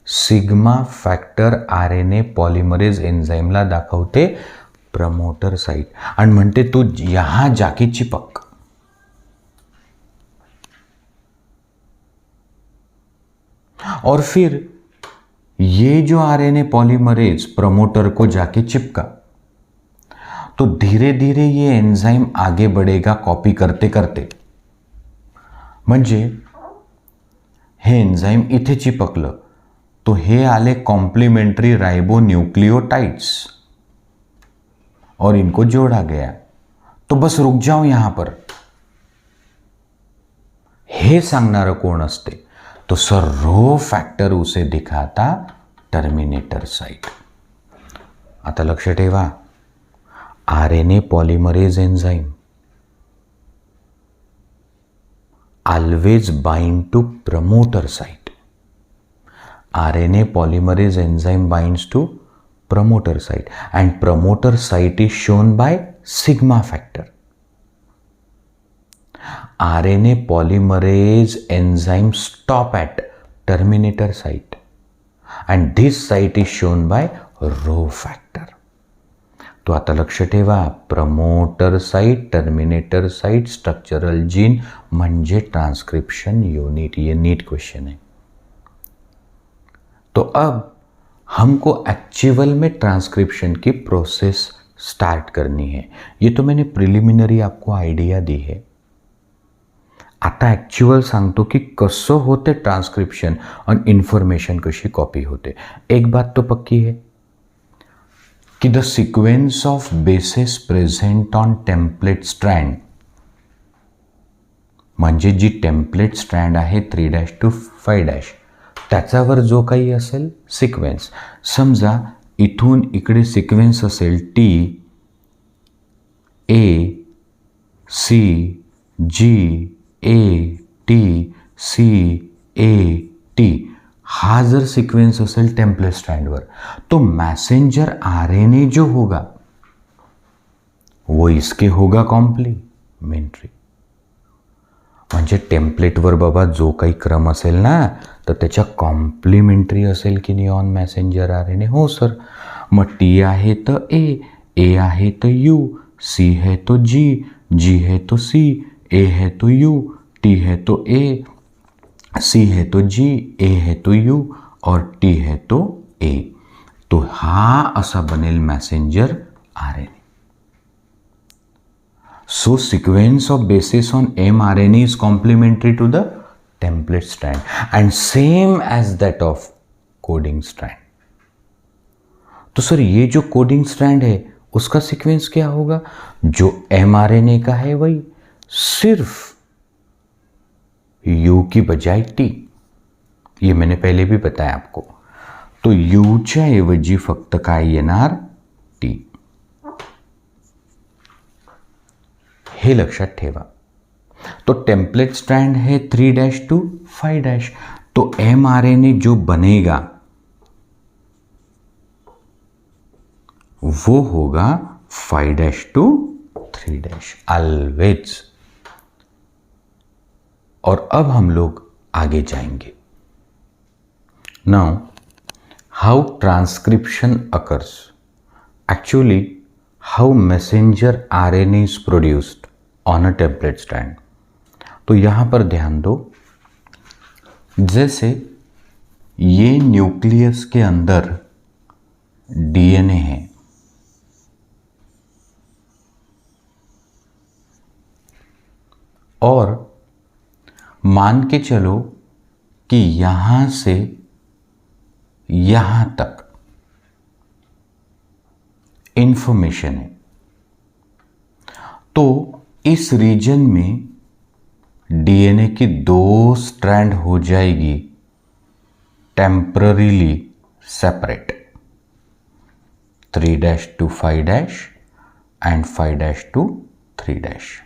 Sigma factor RNA polymerase एंजाइमला दाखवते प्रमोटर साइट आणि म्हणते तू यहां जाके चिपक. और फिर ये जो आरएनए पॉलीमरेज प्रमोटर को जाके चिपका, तो धीरे धीरे ये एंजाइम आगे बढ़ेगा कॉपी करते करते. म्हणजे हे एंजाइम इथे चिपकलं तो हे आले कॉम्प्लीमेंट्री राइबोन्यूक्लियोटाइड्स और इनको जोड़ा गया. तो बस रुक जाओ यहां पर. हे सांगणारं कोण असते? तो सर रो फॅक्टर उसे दिखाता टर्मिनेटर साइट. आता लक्ष ठेवा, RNA polymerase enzyme always bind to promoter site. RNA polymerase enzyme binds to promoter site and promoter site is shown by sigma factor. RNA polymerase enzyme stop at terminator site and this site is shown by rho factor. तो आता लक्ष ठेवा, promoter site, terminator site, structural gene म्हणजे transcription unit. ये नीट question है. तो अब हमको एक्चुअल में ट्रांसक्रिप्शन की प्रोसेस स्टार्ट करनी है. ये तो मैंने प्रिलिमिनरी आपको आयडिया दी है. आता ॲक्च्युअल सांगतो की कसं होते ट्रान्स्क्रिप्शन आणि इन्फॉर्मेशन कशी कॉपी होते. एक बात तो पक्की है कि the sequence of bases present on template strand, म्हणजे जी टेम्पलेट स्ट्रँड आहे 3' to 5', त्याच्यावर जो काही असेल सिक्वेन्स, समजा इथून इकडे सिक्वेन्स असेल T A C G A T C A T, हा जर सिक्वेन्स असेल टेम्पलेट स्ट्रैंडवर, तो मैसेंजर आरएनए जो होगा वो इसके होगा कॉम्प्लीमेंट्री. म्हणजे टेम्पलेटवर बाबा जो काही क्रम असेल ना, तर त्याच्या कॉम्प्लिमेंटरी असेल की नाही ऑन मॅसेंजर आरएनए. हो सर. मग टी आहे तर ए आहे तर यू, सी है तो जी है तो सी, ए है तो यू, टी है तो ए, सी है तो जी, ए है तो यू और टी है तो ए. तो हा असा बनेल messenger RNA. So sequence of basis on mRNA is complementary to the template strand and same as that of coding strand. तो सर ये जो कोडिंग स्ट्रैंड है उसका सीक्वेंस क्या होगा? जो mRNA का है वही, सिर्फ यू की बजाय टी. ये मैंने पहले भी बताया आपको. तो यूच्या ऐवजी फक्त काय येणार? टी. हे लक्षात ठेवा. तो टेम्पलेट स्ट्रैंड है 3' to 5', तो mRNA जो बनेगा वो होगा 5' to 3' ऑलवेज. और अब हम लोग आगे जाएंगे. Now how transcription occurs, actually how messenger RNA is produced on a template strand. तो यहाँ पर ध्यान दो, जैसे ये न्यूक्लियस के अंदर डीएनए है, और मान के चलो कि यहां से यहां तक इंफॉर्मेशन है, तो इस रीजन में डीएनए की 2 स्ट्रैंड हो जाएगी temporarily separate, 3' to 5' end 5' to 3'.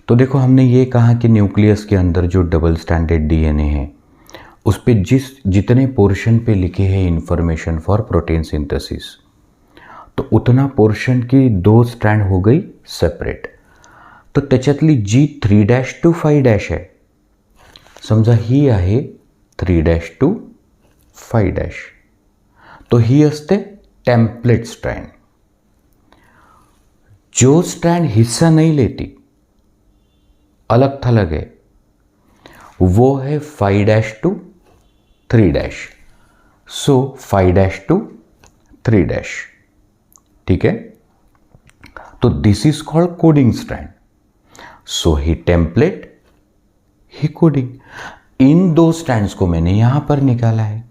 तो देखो हमने ये कहा कि न्यूक्लियस के अंदर जो डबल स्टैंडर्ड डीएनए है उस पे जितने पोर्शन पे लिखे हैं इंफॉर्मेशन फॉर प्रोटीन सिंथेसिस, तो उतना पोर्शन की 2 स्ट्रैंड हो गई सेपरेट. तो त्याच्यातली जी 3' to 5' है, समजा ही आहे 3' to 5', तो ही असते टेम्पलेट स्ट्रैंड। जो स्ट्रैंड हिस्सा नहीं लेती, अलग थलग है, वो है 5' to 3'। So 5' to 3'। ठीक है, तो this is called coding strand. So ही टेम्पलेट, ही कोडिंग। इन दो स्ट्रैंड्स को मैंने यहां पर निकाला है।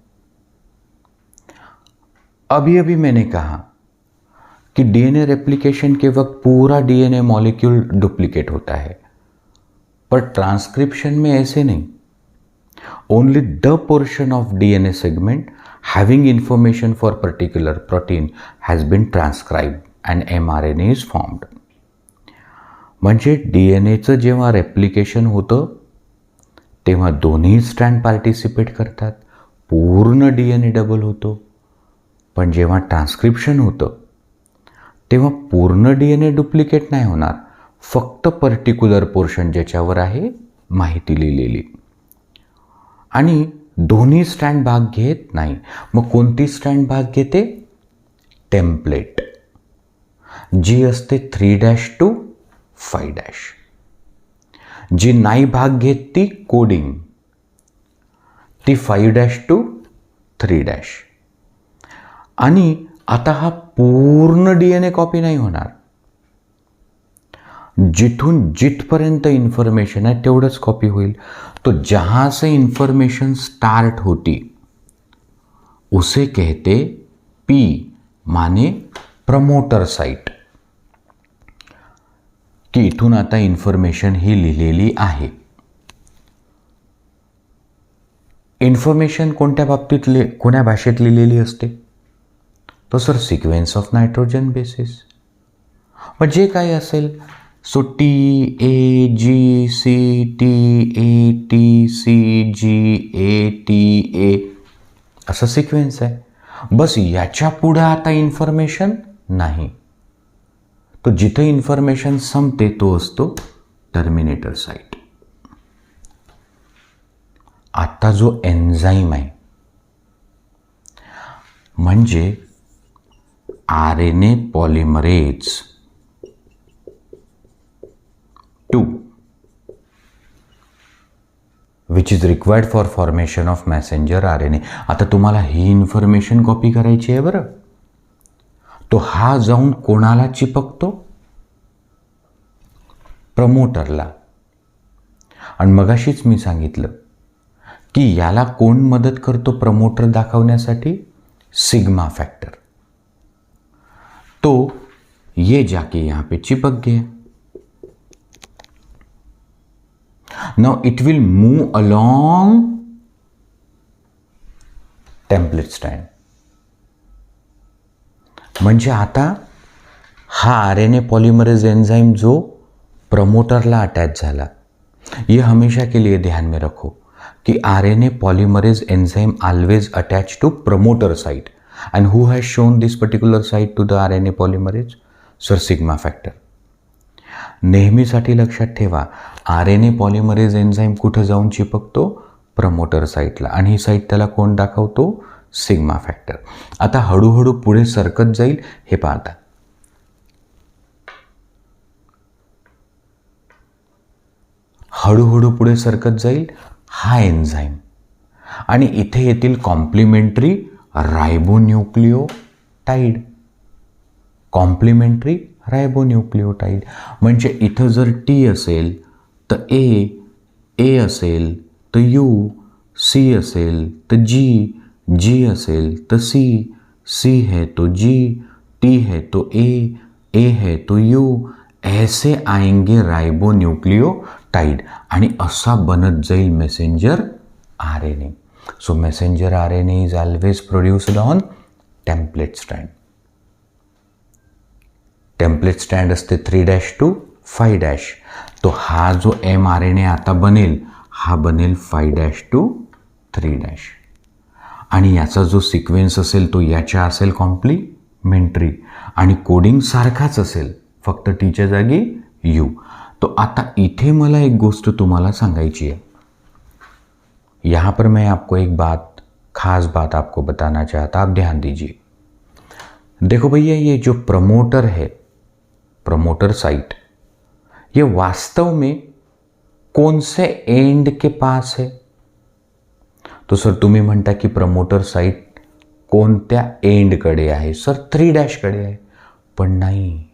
अभी अभी मैंने कहा कि डीएनए रेप्लिकेशन के वक्त पूरा डीएनए मॉलिक्यूल डुप्लीकेट होता है, पर ट्रांसक्रिप्शन में ऐसे नहीं। Only the portion of DNA segment having information for particular protein has been transcribed and mRNA is formed. म्हणजे डीएनएचं जेव्हा रेप्लिकेशन होतं तेव्हा दोन्ही स्ट्रँड पार्टिसिपेट करतात, पूर्ण डीएनए डबल होतो. पण जेव्हा ट्रान्स्क्रिप्शन होतं तेव्हा पूर्ण डीएनए डुप्लिकेट नाही होणार, फक्त पर्टिक्युलर पोर्शन ज्याच्यावर आहे माहिती लिहिलेली. आणि दोन्ही स्ट्रँड भाग घेत नाही. मग कोणती स्ट्रँड भाग घेते? टेम्पलेट, जी असते 3' to 5'. जी नाही भाग घेत ती कोडिंग, ती 5' to 3'. आणि आता हा पूर्ण डीएनए कॉपी नाही होणार. जिथून जिथपर्यंत इन्फॉर्मेशन है तेवढंच कॉपी होईल. तो जहां से इंफॉर्मेशन स्टार्ट होती उसे कहते पी, माने प्रमोटर साइट, की इथून आता इन्फॉर्मेशन ही लिहिलेली आहे. इन्फॉर्मेशन कोणत्या बाबतीत कोण्या भाषेत लिहिलेली असते? तो sir sequence of nitrogen basis. मग जे काही असेल, सो TAGCTATCGATA असा सिक्वेन्स आहे. बस याच्या पुढे आता इन्फॉर्मेशन नाही. तो जिथे इन्फॉर्मेशन संपते तो असतो टर्मिनेटर साइट. आता जो एन्झाईम आहे म्हणजे RNA polymerase 2 which is required for formation of messenger RNA. आता तुम्हाला ही इन्फॉर्मेशन कॉपी करायची आहे बरं. तो हा जाऊन कोणाला चिपकतो? प्रमोटरला. आणि मगाशीच मी सांगितलं की याला कोण मदत करतो प्रमोटर दाखवण्यासाठी? Sigma factor. तो ये जाके यहां पे चिपक गया. Now it will move along template strand. म्हणजे आता हा RNA पॉलीमरेज एंजाइम जो प्रमोटरला अटैच झाला, ये हमेशा के लिए ध्यान में रखो कि RNA polymerase enzyme always attached to promoter site. And who has shown this particular site to the RNA polymerase? Sir, sigma factor. नेहमीसाठी लक्षात ठेवा, RNA पॉलिमरेज एन्झाईम कुठं जाऊन चिपकतो? प्रमोटर साईटला. आणि ही साईट त्याला कोण दाखवतो? Sigma factor. आता हळूहळू पुढे सरकत जाईल हे पाहता. हळूहळू पुढे सरकत जाईल हा एन्झाईम आणि इथे येतील कॉम्प्लिमेंटरी रायबोन्यूक्लियोटाइड. कॉम्प्लिमेंटरी रायबोन्यूक्लियोटाइड म्हणजे इथं जर T असेल तर A असेल तर U, C असेल तर G असेल तर C है तो G, T है तो A है तो U. ऐसे आएंगे रायबोन्यूक्लियोटाइड आणि असा बनत जाईल messenger RNA. So messenger RNA is always produced on template strand. Template strand असते 3' to 5'. तो हा जो mRNA आता बनेल हा बनेल 5' to 3'. आणि याचा जो सिक्वेन्स असेल तो याच्या असेल कॉम्प्लिमेंटरी आणि कोडिंग सारखाच असेल, फक्त टीच्या जागी U. तो आता इथे मला एक गोष्ट तुम्हाला सांगायची है. यहाँ पर मैं आपको एक बात, खास बात आपको बताना चाहता, आप ध्यान दीजिए. देखो भैया, ये जो प्रमोटर है, प्रमोटर साइट, ये वास्तव में कौन से एंड के पास है? तो सर तुम्ही म्हणता की प्रमोटर साइट कोणत्या एंडकडे आहे? सर 3 कडे आहे. पण नाही.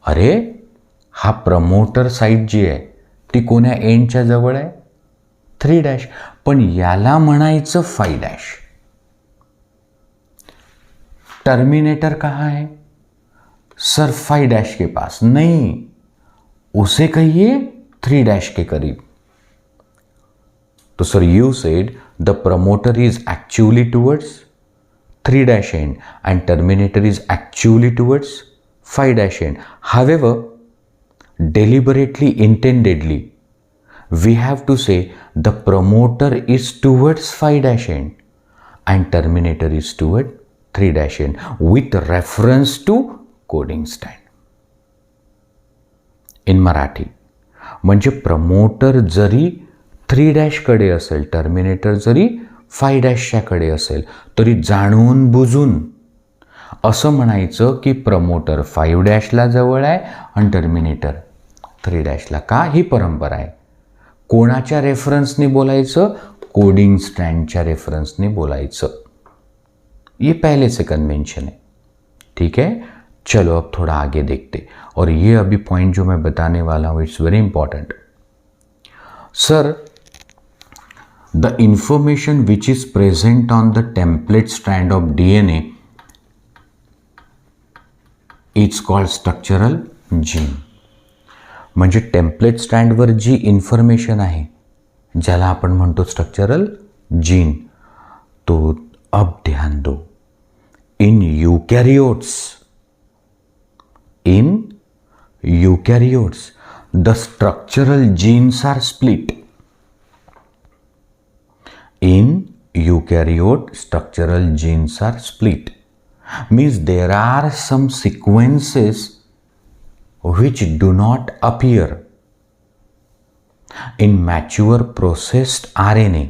अरे, हा प्रमोटर साइट जी आहे ती कोण्या एंडच्या जवळ आहे? 3 पण याला म्हणायचं 5. टर्मिनेटर कहाँ है? सर 5 के पास. नहीं, उसे कहिए 3 के करीब. तो sir you sed the promoter is actually towards 3 end and terminator is actually towards 5 end. However, deliberately, intendedly, we have to say the promoter is towards 5 end and terminator is toward 3 end with reference to coding stand. In Marathi, म्हणजे promoter जरी 3 कडे असेल, terminator जरी 5 कडे असेल, तरी जाणून बुजून असं म्हणायचं की प्रमोटर 5 जवळ आहे आणि टर्मिनेटर 3 का? ही परंपरा आहे. कोणाच्या रेफरन्सने बोलायचं? कोडिंग स्टँडच्या रेफरन्सने बोलायचं. ये पहले से कन्वेंशन है. ठीक है, चलो अब थोड़ा आगे देखते. और ये अभी पॉइंट जो मैं बताने वाला हूँ, it's very important. Sir, the information which is present on the template strand of DNA is called structural gene. म्हणजे टेम्पलेट स्ट्रँडवर जी इन्फॉर्मेशन आहे ज्याला आपण म्हणतो स्ट्रक्चरल जीन. तो अब ध्यान दो, in eukaryotes the structural genes are split. In eukaryote, structural genes are split. Means there are some sequences which do not appear in mature processed RNA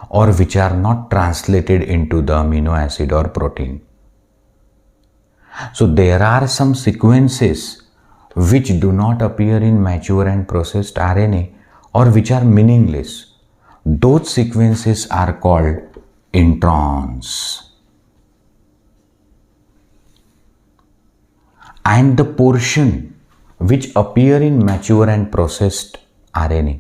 or which are not translated into the amino acid or protein. So there are some sequences which do not appear in mature and processed RNA or which are meaningless. Those sequences are called introns. And the portion which appear in mature and processed RNA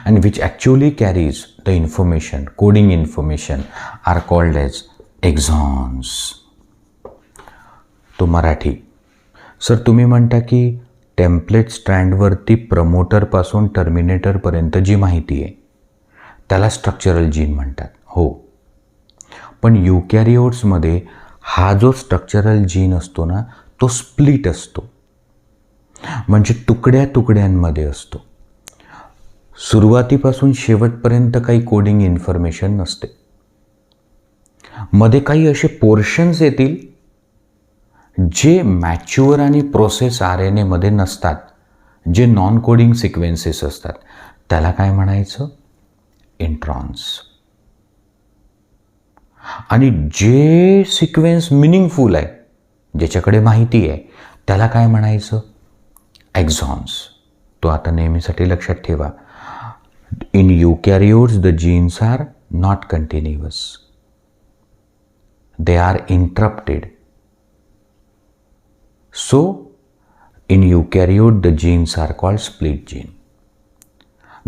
and which actually carries the information, coding information, are called as exons. तो Marathi. Sir तुम्ही म्हणता की template स्ट्रँडवरती प्रमोटरपासून टर्मिनेटरपर्यंत जी माहिती आहे त्याला structural gene म्हणतात. हो, पण युकॅरियोट्समध्ये हा जो स्ट्रक्चरल जीन असतो ना, तो स्प्लिट असतो. म्हणजे तुकड्या तुकड्यांमध्ये असतो. सुरुवातीपासून शेवटपर्यंत काही कोडिंग इन्फॉर्मेशन नसते. मध्ये काही असे पोर्शन्स येतील जे मॅच्युअर आणि प्रोसेस RNA मध्ये नसतात, जे नॉन कोडिंग सिक्वेन्सेस असतात. त्याला काय म्हणायचं? इंट्रॉन्स. आणि जे सिक्वेन्स मिनिंगफुल आहे, ज्याच्याकडे माहिती आहे, त्याला काय म्हणायचं? एक्झॉन्स. तो आता नेहमीसाठी लक्षात ठेवा. In eukaryotes the genes are not continuous, they are interrupted. So in eukaryote the genes are called split gene.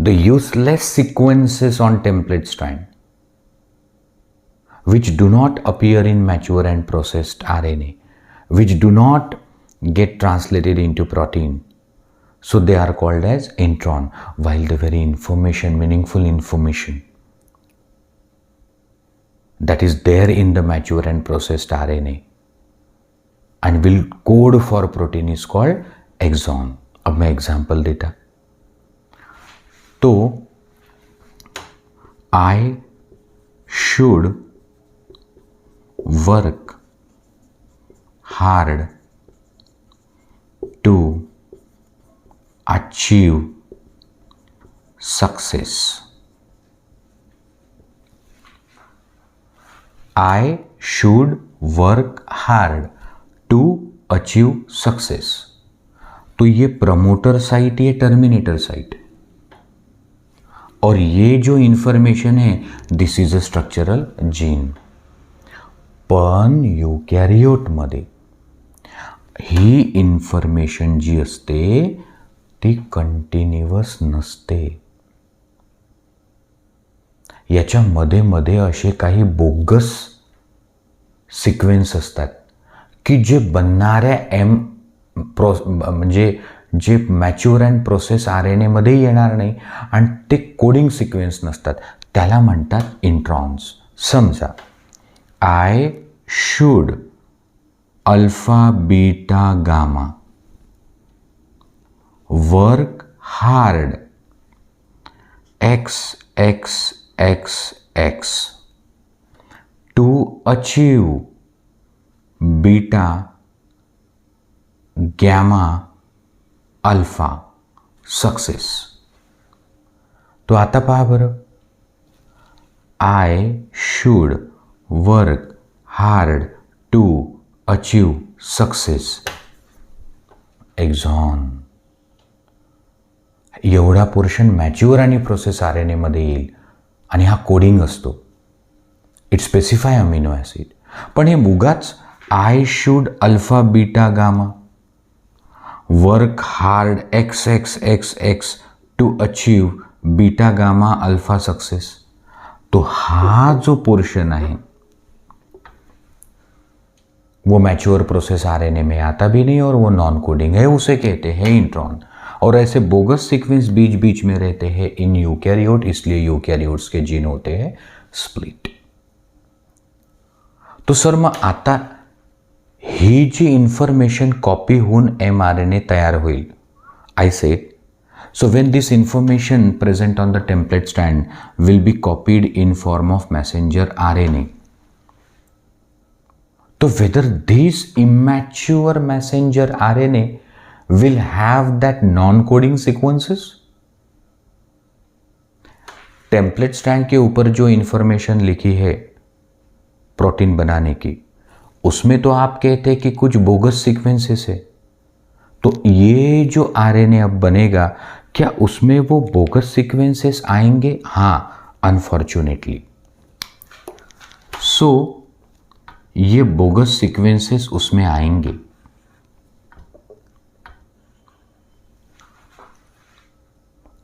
The useless sequences on template strand which do not appear in mature and processed RNA, which do not get translated into protein, so they are called as intron. While the very information, meaningful information that is there in the mature and processed RNA and will code for protein is called exon. अब मैं example देता. तो I should work hard to achieve success. I should work hard to achieve success. तो ये promoter site, ये terminator site, और ये जो इन्फॉर्मेशन है this is a structural gene. पण युकॅरियोटमध्ये ही इन्फॉर्मेशन जी असते ती कंटिन्युअस नसते. याच्या मध्ये मध्ये असे काही बोगस सिक्वेन्स असतात की जे बनणाऱ्या म्हणजे जे मॅच्युअर अँड प्रोसेस RNA मध्ये येणार नाही आणि ते कोडिंग सिक्वेन्स नसतात, त्याला म्हणतात इंट्रॉन्स. समजा I should alpha beta gamma work hard XXXX to achieve beta gamma alpha success. तो आता पहा बरं, I should work hard to achieve success exon. एवढा पोर्शन मॅच्युअर आणि प्रोसेस RNA मध्ये येईल आणि हा कोडिंग असतो. It specify amino acid. पण हे मुगाच I should alpha beta gamma work hard XXXX to achieve beta gamma alpha success. तो हा जो पोर्शन है वो मैच्योर प्रोसेस RNA में आता भी नहीं और वो नॉन कोडिंग है, उसे कहते हैं इंट्रॉन. और ऐसे बोगस सीक्वेंस बीच बीच में रहते हैं इन यूकैरियोट, इसलिए यूकैरियोट्स के जीन होते हैं स्प्लिट. तो सर मग आता ही जी इन्फॉर्मेशन कॉपी होऊन mRNA तयार होईल. I said so when this information present on the template stand will be copied in form of messenger RNA. So whether this immature messenger RNA will have that non-coding sequences? Template stand के ऊपर जो information लिखी है protein बनाने की, उसमें तो आप कहते हैं कि कुछ बोगस सीक्वेंसेस है. तो ये जो RNA अब बनेगा, क्या उसमें वो बोगस सीक्वेंसेस आएंगे? हाँ, अनफॉर्चुनेटली. सो ये बोगस सीक्वेंसेस उसमें आएंगे.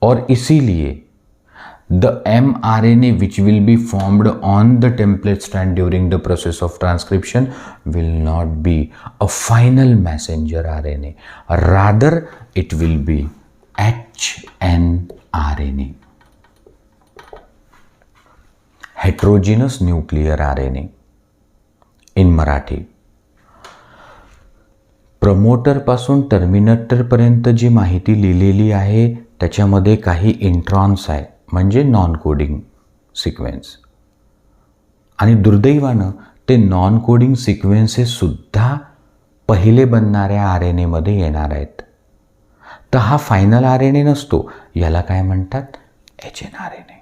और इसीलिए the mRNA which will be formed on the template strand during the process of transcription will not be a final messenger RNA. Rather, it will be HNRNA, heterogeneous nuclear RNA in Marathi. Promoter पासून terminator पर्यंत जी माहिती लिहिलेली आहे त्याच्यामध्ये काही introns आहे, म्हणजे non coding sequence. आणि दुर्दैवानं ते नॉन कोडिंग सिक्वेन्सेस सुद्धा पहिले बनणाऱ्या RNA मध्ये येणार आहेत. तर हा फायनल RNA नसतो, याला काय म्हणतात? HNRNA.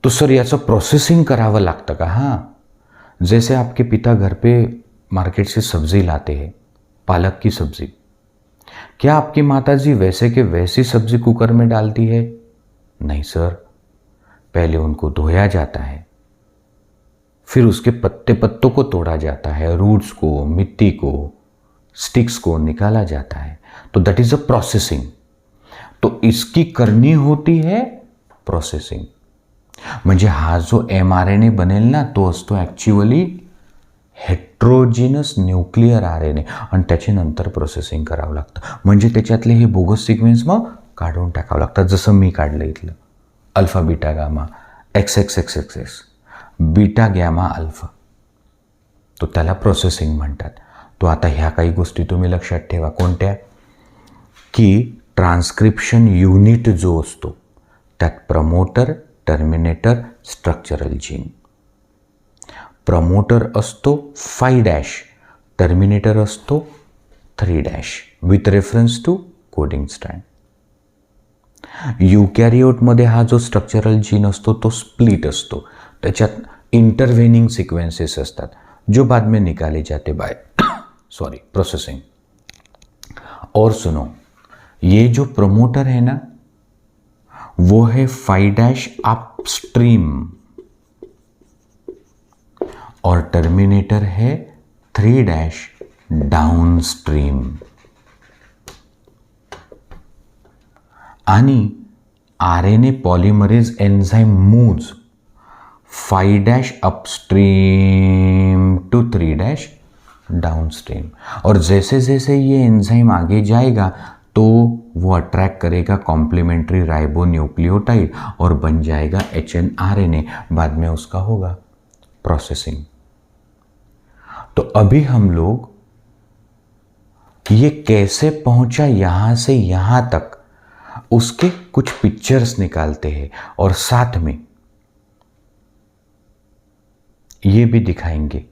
तो सर याचं प्रोसेसिंग करावं लागतं का? हां, जैसे आपके पिता घर पे मार्केट से सब्जी लाते हैं, पालक की सब्जी, क्या आपकी माताजी वैसे के वैसी सब्जी कुकर में डालती है? नहीं सर, पहले उनको धोया जाता है, फिर उसके पत्ते पत्तों को तोड़ा जाता है, रूट्स को, मिट्टी को, स्टिक्स को निकाला जाता है. तो दैट इज अ प्रोसेसिंग. तो इसकी करनी होती है प्रोसेसिंग. म्हणजे हा जो mRNA बनेल ना, तो असतो ॲक्च्युअली हेट्रोजिनस न्यूक्लियर RNA आणि त्याची नंतर प्रोसेसिंग करावं लागतं. म्हणजे त्याच्यातले हे बोगस सिक्वेन्स मग काढून टाकावं लागतात. जसं मी काढलं इथलं alpha beta gamma XXXXX beta gamma alpha, तो त्याला प्रोसेसिंग म्हणतात. तो आता ह्या काही गोष्टी तुम्ही लक्षात ठेवा. कोणत्या? की ट्रान्स्क्रिप्शन युनिट जो असतो त्यात promoter, terminator, structural gene. Promoter असतो 5' टर्मिनेटर असतो 3' with reference to coding strand. यूकॅरियोटमध्ये हा जो स्ट्रक्चरल जीन असतो तो स्प्लिट असतो. त्याच्यात इंटरवेनिंग सिक्वेंसेस असतात जो बाद में निकाले जाते बाय प्रोसेसिंग। और सुनो, ये जो प्रमोटर है ना वो है 5' अपस्ट्रीम और टर्मिनेटर है 3' डाउनस्ट्रीम। आणि RNA polymerase enzyme moves 5' upstream to 3' downstream. और जैसे जैसे ये एंजाइम आगे जाएगा तो वो अट्रैक्ट करेगा कॉम्प्लीमेंट्री राइबोन्यूक्लियोटाइड और बन जाएगा HNRNA। बाद में उसका होगा प्रोसेसिंग। तो अभी हम लोग ये कैसे पहुंचा यहां से यहां तक उसके कुछ पिक्चर्स निकालते हैं और साथ में ये भी दिखाएंगे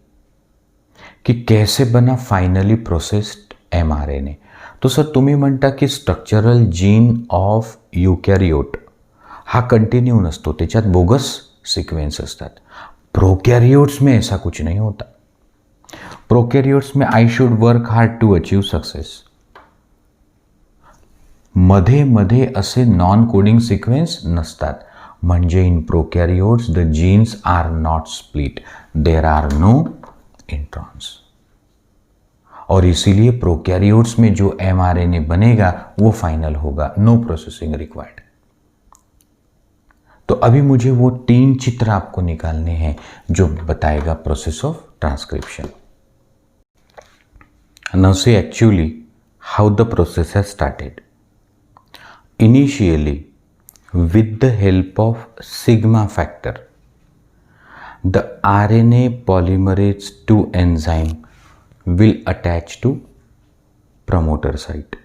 कि कैसे बना फाइनली प्रोसेस्ड mRNA। तो सर तुम्ही म्हणता की स्ट्रक्चरल जीन ऑफ युकॅरियोट हा कंटिन्यू नसतो, त्याच्यात बोगस सिक्वेन्स असतात। प्रोकैरियोट्स में ऐसा कुछ नहीं होता। प्रोकैरियोट्स में I should work hard to achieve success. मध्ये मध्ये असे नॉन कोडिंग सिक्वेन्स नसतात, म्हणजे in prokaryotes the genes are not split, there are no introns. और इसीलिए प्रोकैरियोट्स में जो mRNA बनेगा वो फाइनल होगा, नो प्रोसेसिंग रिक्वायर्ड। तो अभी मुझे वो 3 चित्र आपको निकालने हैं जो बताएगा process of transcription. Now see actually how the process has started. Initially, with the help of sigma factor, the RNA polymerase II enzyme will attach to promoter site.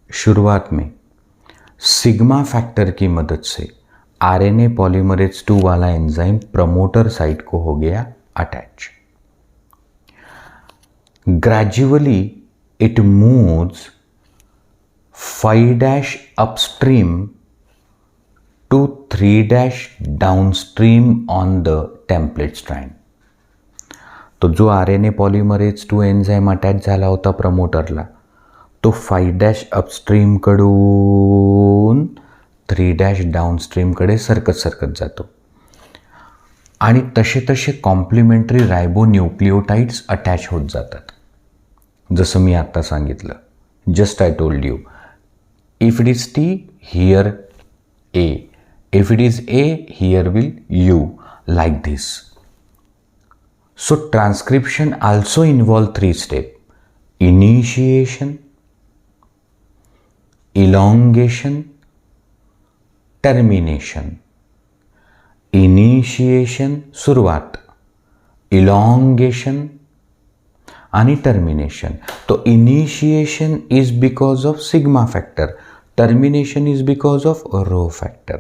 शुरुआत में सिग्मा फैक्टर की मदद से RNA polymerase II वाला enzyme promoter site को हो गया attach. Gradually, it moves 5' upstream to 3' downstream on the template strand। तो जो RNA polymerase 2 enzyme attach झाला होता प्रमोटरला तो 5' अपस्ट्रीम कडून 3' डाउनस्ट्रीम कडे सरकत जातो आणि तसे तसे कॉम्प्लिमेंटरी राइबोन्यूक्लियोटाइड्स अटॅच होत जातात। जसं मी आता सांगितलं, just I told you, if it is T, here A. If it is A, here will U, like this. So transcription also involve 3 steps: initiation, elongation, termination. Initiation सुरुवात, elongation आणि termination. तो initiation is because of sigma factor, termination is because of rho factor.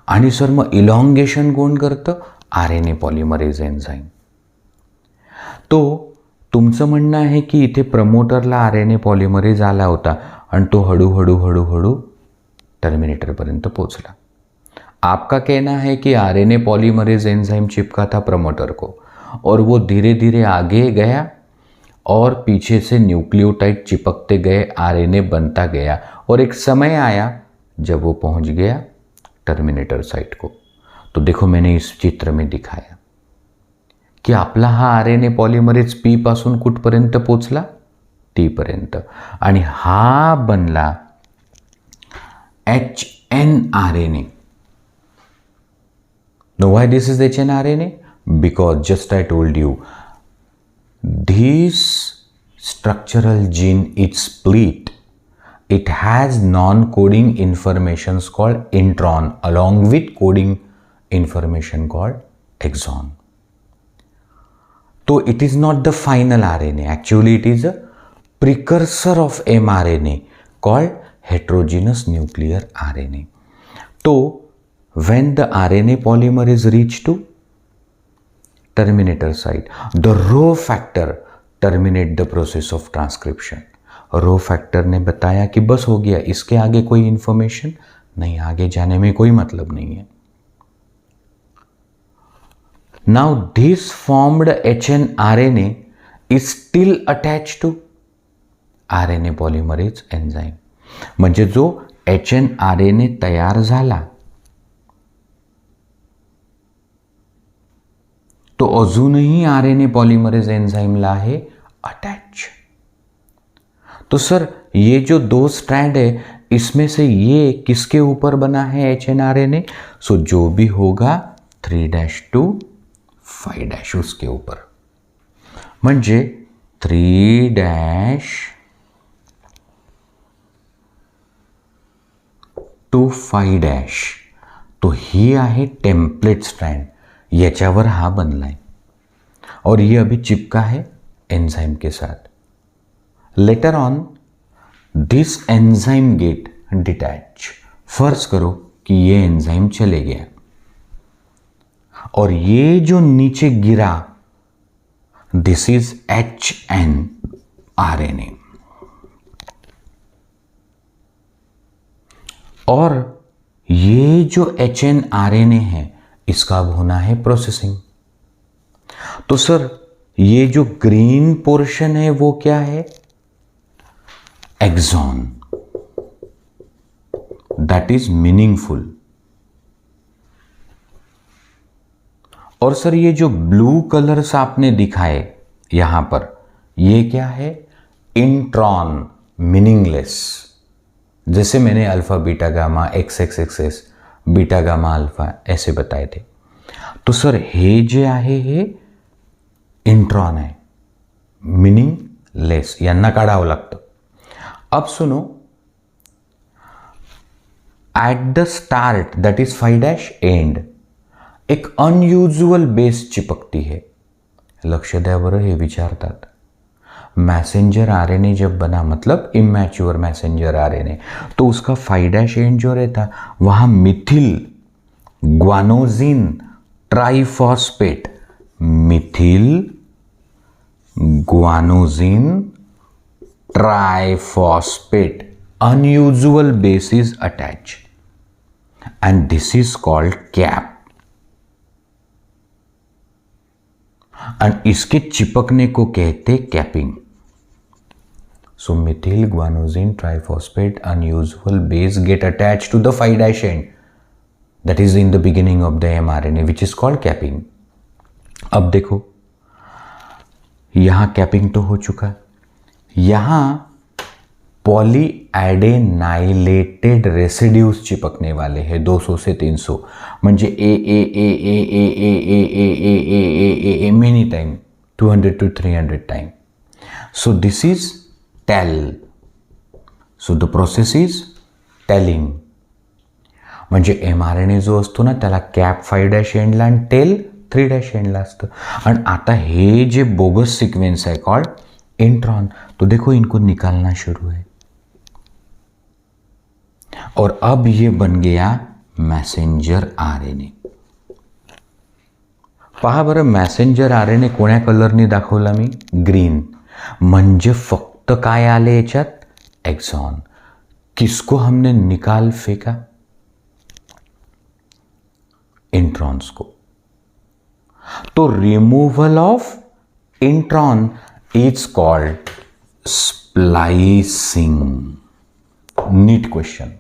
आणि sir मग elongation कोण करतं? RNA polymerase enzyme. तो तुमचं म्हणणं आहे की इथे प्रमोटरला RNA पॉलिमरेज आला होता आणि तो हळूहळू टर्मिनेटरपर्यंत पोहोचला। आपका कहना है कि RNA पॉलिमरेज एन्झाइम चिपका था प्रमोटर को और वो धीरे धीरे आगे गया और पीछे से न्यूक्लियोटाइड चिपकते गए, RNA बनता गया और एक समय आया जब वो पहुंच गया टर्मिनेटर साइट को। तो देखो मैंने इस चित्र में दिखाया की आपला हा RNA पॉलिमरेज P पासून कुठपर्यंत पोचला? T पर्यंत, आणि हा बनला HNRNA. Now why this is HNRNA? Because just I told you, this structural gene is split. It has non-coding informations called intron along with coding information called exon. So it is not the final RNA. Actually, it is a precursor of mRNA called heterogeneous nuclear RNA. So when the RNA polymer is reached to terminator site, the rho factor terminate the process of transcription. Rho factor ने बताया कि बस हो गया, इसके आगे कोई information नहीं, आगे जाने में कोई मतलब नहीं है। Now this formed hnRNA is still attached to RNA polymerase enzyme. म्हणजे जो hnRNA तयार झाला तो अजूनही RNA polymerase एंजाइमला आहे अटैच. तो सर ये जो 2 स्ट्रैंड है इसमें से ये किसके ऊपर बना है hnRNA? सो जो भी होगा 3' to 5' उसके ऊपर. म्हणजे 3' to 5'. तो ही आहे टेम्पलेट स्ट्रैंड, याच्यावर हा बनलाय और ये अभी चिपका है एंजाइम के साथ. Later on this enzyme get detach. फर्ज करो कि ये एंजाइम चले गया और ये जो नीचे गिरा दिस इज hnRNA. और ये जो hnRNA है इसका अब होना है प्रोसेसिंग. तो सर ये जो ग्रीन पोर्शन है वो क्या है? एक्सॉन. That is meaningful. और सर ये जो ब्लू कलर्स आपने दिखाए यहां पर ये क्या है? इंट्रॉन. मीनिंगलेस. जैसे मैंने alpha beta gamma XXXS beta gamma alpha ऐसे बताए थे. तो सर हे जे आहे हे इंट्रॉन आहे, मीनिंगलेस. यांना काढावं लागतं. अब सुनो, at the start that is 5' end एक अनयुजुअल बेस चिपकती है. लक्ष द्या बरं, हे विचारतात मैसेंजर आरएनए जब बना, मतलब इमैच्योर मैसेंजर आरएनए, तो उसका 5' एंड जो रहता वहाँ methyl guanosine triphosphate, methyl guanosine triphosphate unusual base is attached and this is called cap. and इसके चिपकने को कहते capping. So methyl guanosine triphosphate unusual base get attached to the 5' end that is in the beginning of the mRNA which is called capping. अब देखो यहां capping तो हो चुका, यहां पॉलीएडेनाइलेटेड रेसिड्यूज चिपकने वाले हैं 200 से 300. म्हणजे a many time 200 to 300 time. So this is tail. So the process is tailing. म्हणजे mRNA जो असतो ना त्याला कॅप 5' एंडला आणि टेल 3' एंडला असतं. आणि आता हे जे बोगस सिक्वेंस है कॉल्ड इंट्रॉन, तो देखो इनको निकालना शुरू है और अब ये बन गया मैसेंजर आरएनए. पहा बरं, मैसेंजर आरएनए कोण्या कलरनी दाखवला मी? ग्रीन. म्हणजे फक्त काय आले याच्यात? एक्सॉन. किसको हमने निकाल फेंका? इंट्रॉन्स को. तो removal of intron is called splicing. NEET question.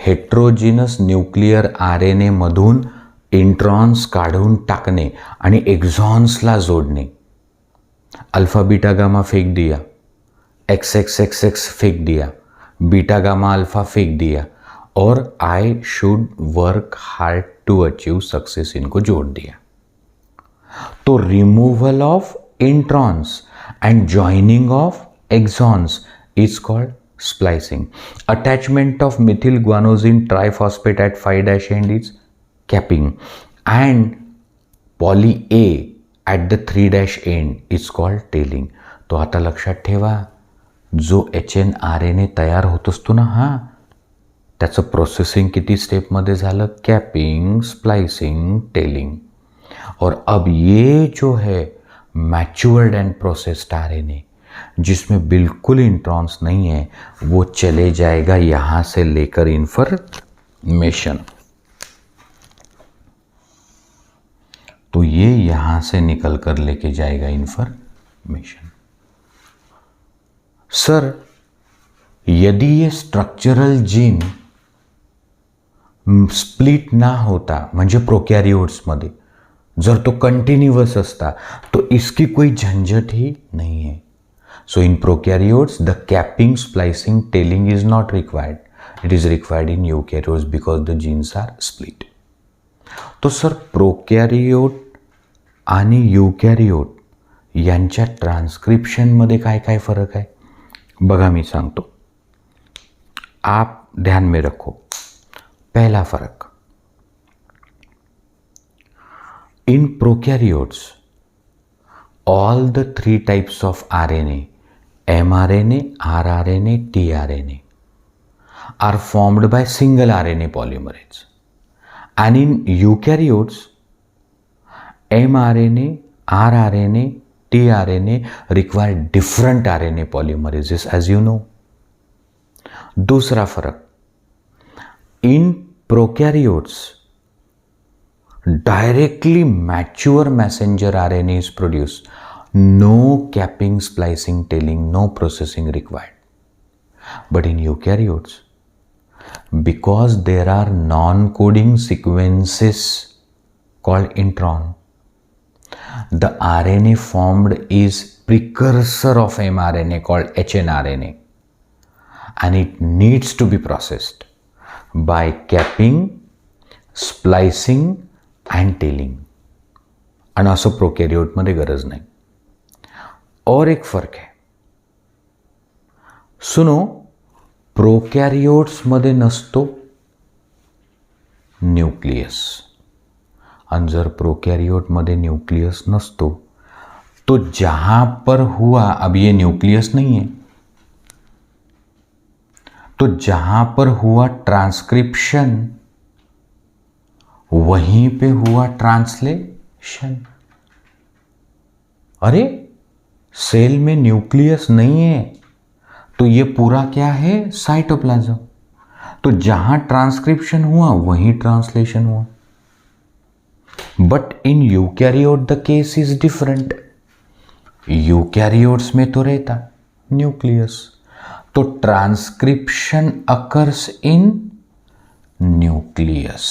Heterogeneous nuclear RNA मधून इंट्रॉन्स काढून टाकणे आणि एक्झॉन्सला जोडणे. अल्फा बीटा गामा फेंक दिया, XXXX फेंक दिया, बीटा गामा अल्फा फेंक दिया और I should work hard to achieve success इनको जोड़ दिया. तो removal of introns and joining of exons is called splicing. Attachment of methyl guanosine triphosphate at 5' end is capping and poly A at the 3' end is called tailing. तो आता लक्षात ठेवा, जो hnRNA तयार होत असतो ना हा, त्याचं प्रोसेसिंग किती स्टेपमध्ये झालं? Capping, splicing, telling. और अब ये जो है मैच्योर्ड एंड प्रोसेस्ड आरएनए जिसमें बिल्कुल इंट्रॉन्स नहीं है, वो चले जाएगा यहाँ से लेकर इन्फॉर्मेशन. तो ये यहां से निकल कर लेके जाएगा इंफॉर्मेशन। सर यदि ये स्ट्रक्चरल जीन स्प्लिट ना होता, म्हणजे प्रोकॅरियोट्समध्ये जर तो कंटिन्युअस असता, तो इसकी कोई झंझट ही नहीं है. So in prokaryotes, the capping, splicing, tailing is not required. It is required in eukaryotes because the genes are split. तो सर प्रोकॅरियोट आणि युकॅरियोट यांच्या ट्रान्सक्रिप्शनमध्ये काय काय फरक आहे बघा, मी सांगतो, आप ध्यान में रखो. पहला फर्क, in prokaryotes all the three types of RNA, mRNA, rRNA, tRNA, are formed by single RNA polymerase. And in eukaryotes, mRNA, rRNA, tRNA require different RNA polymerases, as you know. दूसरा फर्क, in prokaryotes directly mature messenger RNA is produced. No capping, splicing, tailing, no processing required. But in eukaryotes, because there are non-coding sequences called intron, the RNA formed is precursor of mRNA called hnRNA, and it needs to be processed by capping, splicing and tailing. आणि असं प्रोकॅरियोटमध्ये गरज नाही. और एक फर्क है, सुनो, प्रोकॅरियोट्समध्ये नसतो न्यूक्लियस, आणि जर प्रोकैरियोट में न्यूक्लियस नसतो तो जहां पर हुआ, अब ये न्यूक्लियस नहीं है, तो जहां पर हुआ ट्रांसक्रिप्शन वहीं पे हुआ ट्रांसलेशन. अरे सेल में न्यूक्लियस नहीं है तो ये पूरा क्या है, साइटोप्लाज्म. तो जहां ट्रांसक्रिप्शन हुआ वहीं ट्रांसलेशन हुआ. But in eukaryote the case is different. Eukaryotes में तो रहता न्यूक्लियस, तो transcription occurs in nucleus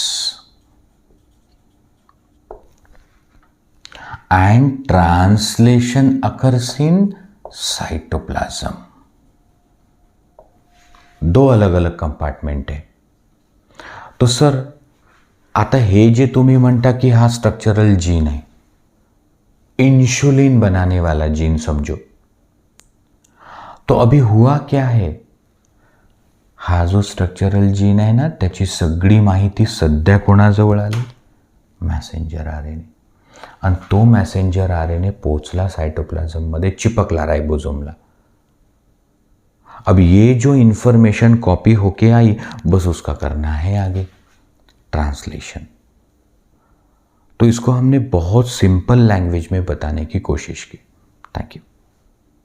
and translation occurs in cytoplasm. दो अलग अलग कंपार्टमेंट आहे. तो सर आता हे जे तुम्ही म्हणता की हा स्ट्रक्चरल जीन है, इंसुलिन बनाने वाला जीन समझो, तो अभी हुआ क्या है, हा जो स्ट्रक्चरल जीन आहे ना, त्याची सगळी माहिती सध्या कोणाजवळ आली, मॅसेंजर आरएनए. आणि तो मॅसेंजर आरएनए पोचला साइटोप्लाज्म मध्ये, चिपकला राइबोसोमला. अब ये जो इंफॉर्मेशन कॉपी होके आई, बस उसका करना है आगे ट्रांसलेशन. तो इसको हमने बहुत सिंपल लैंग्वेज में बताने की कोशिश की. Thank you.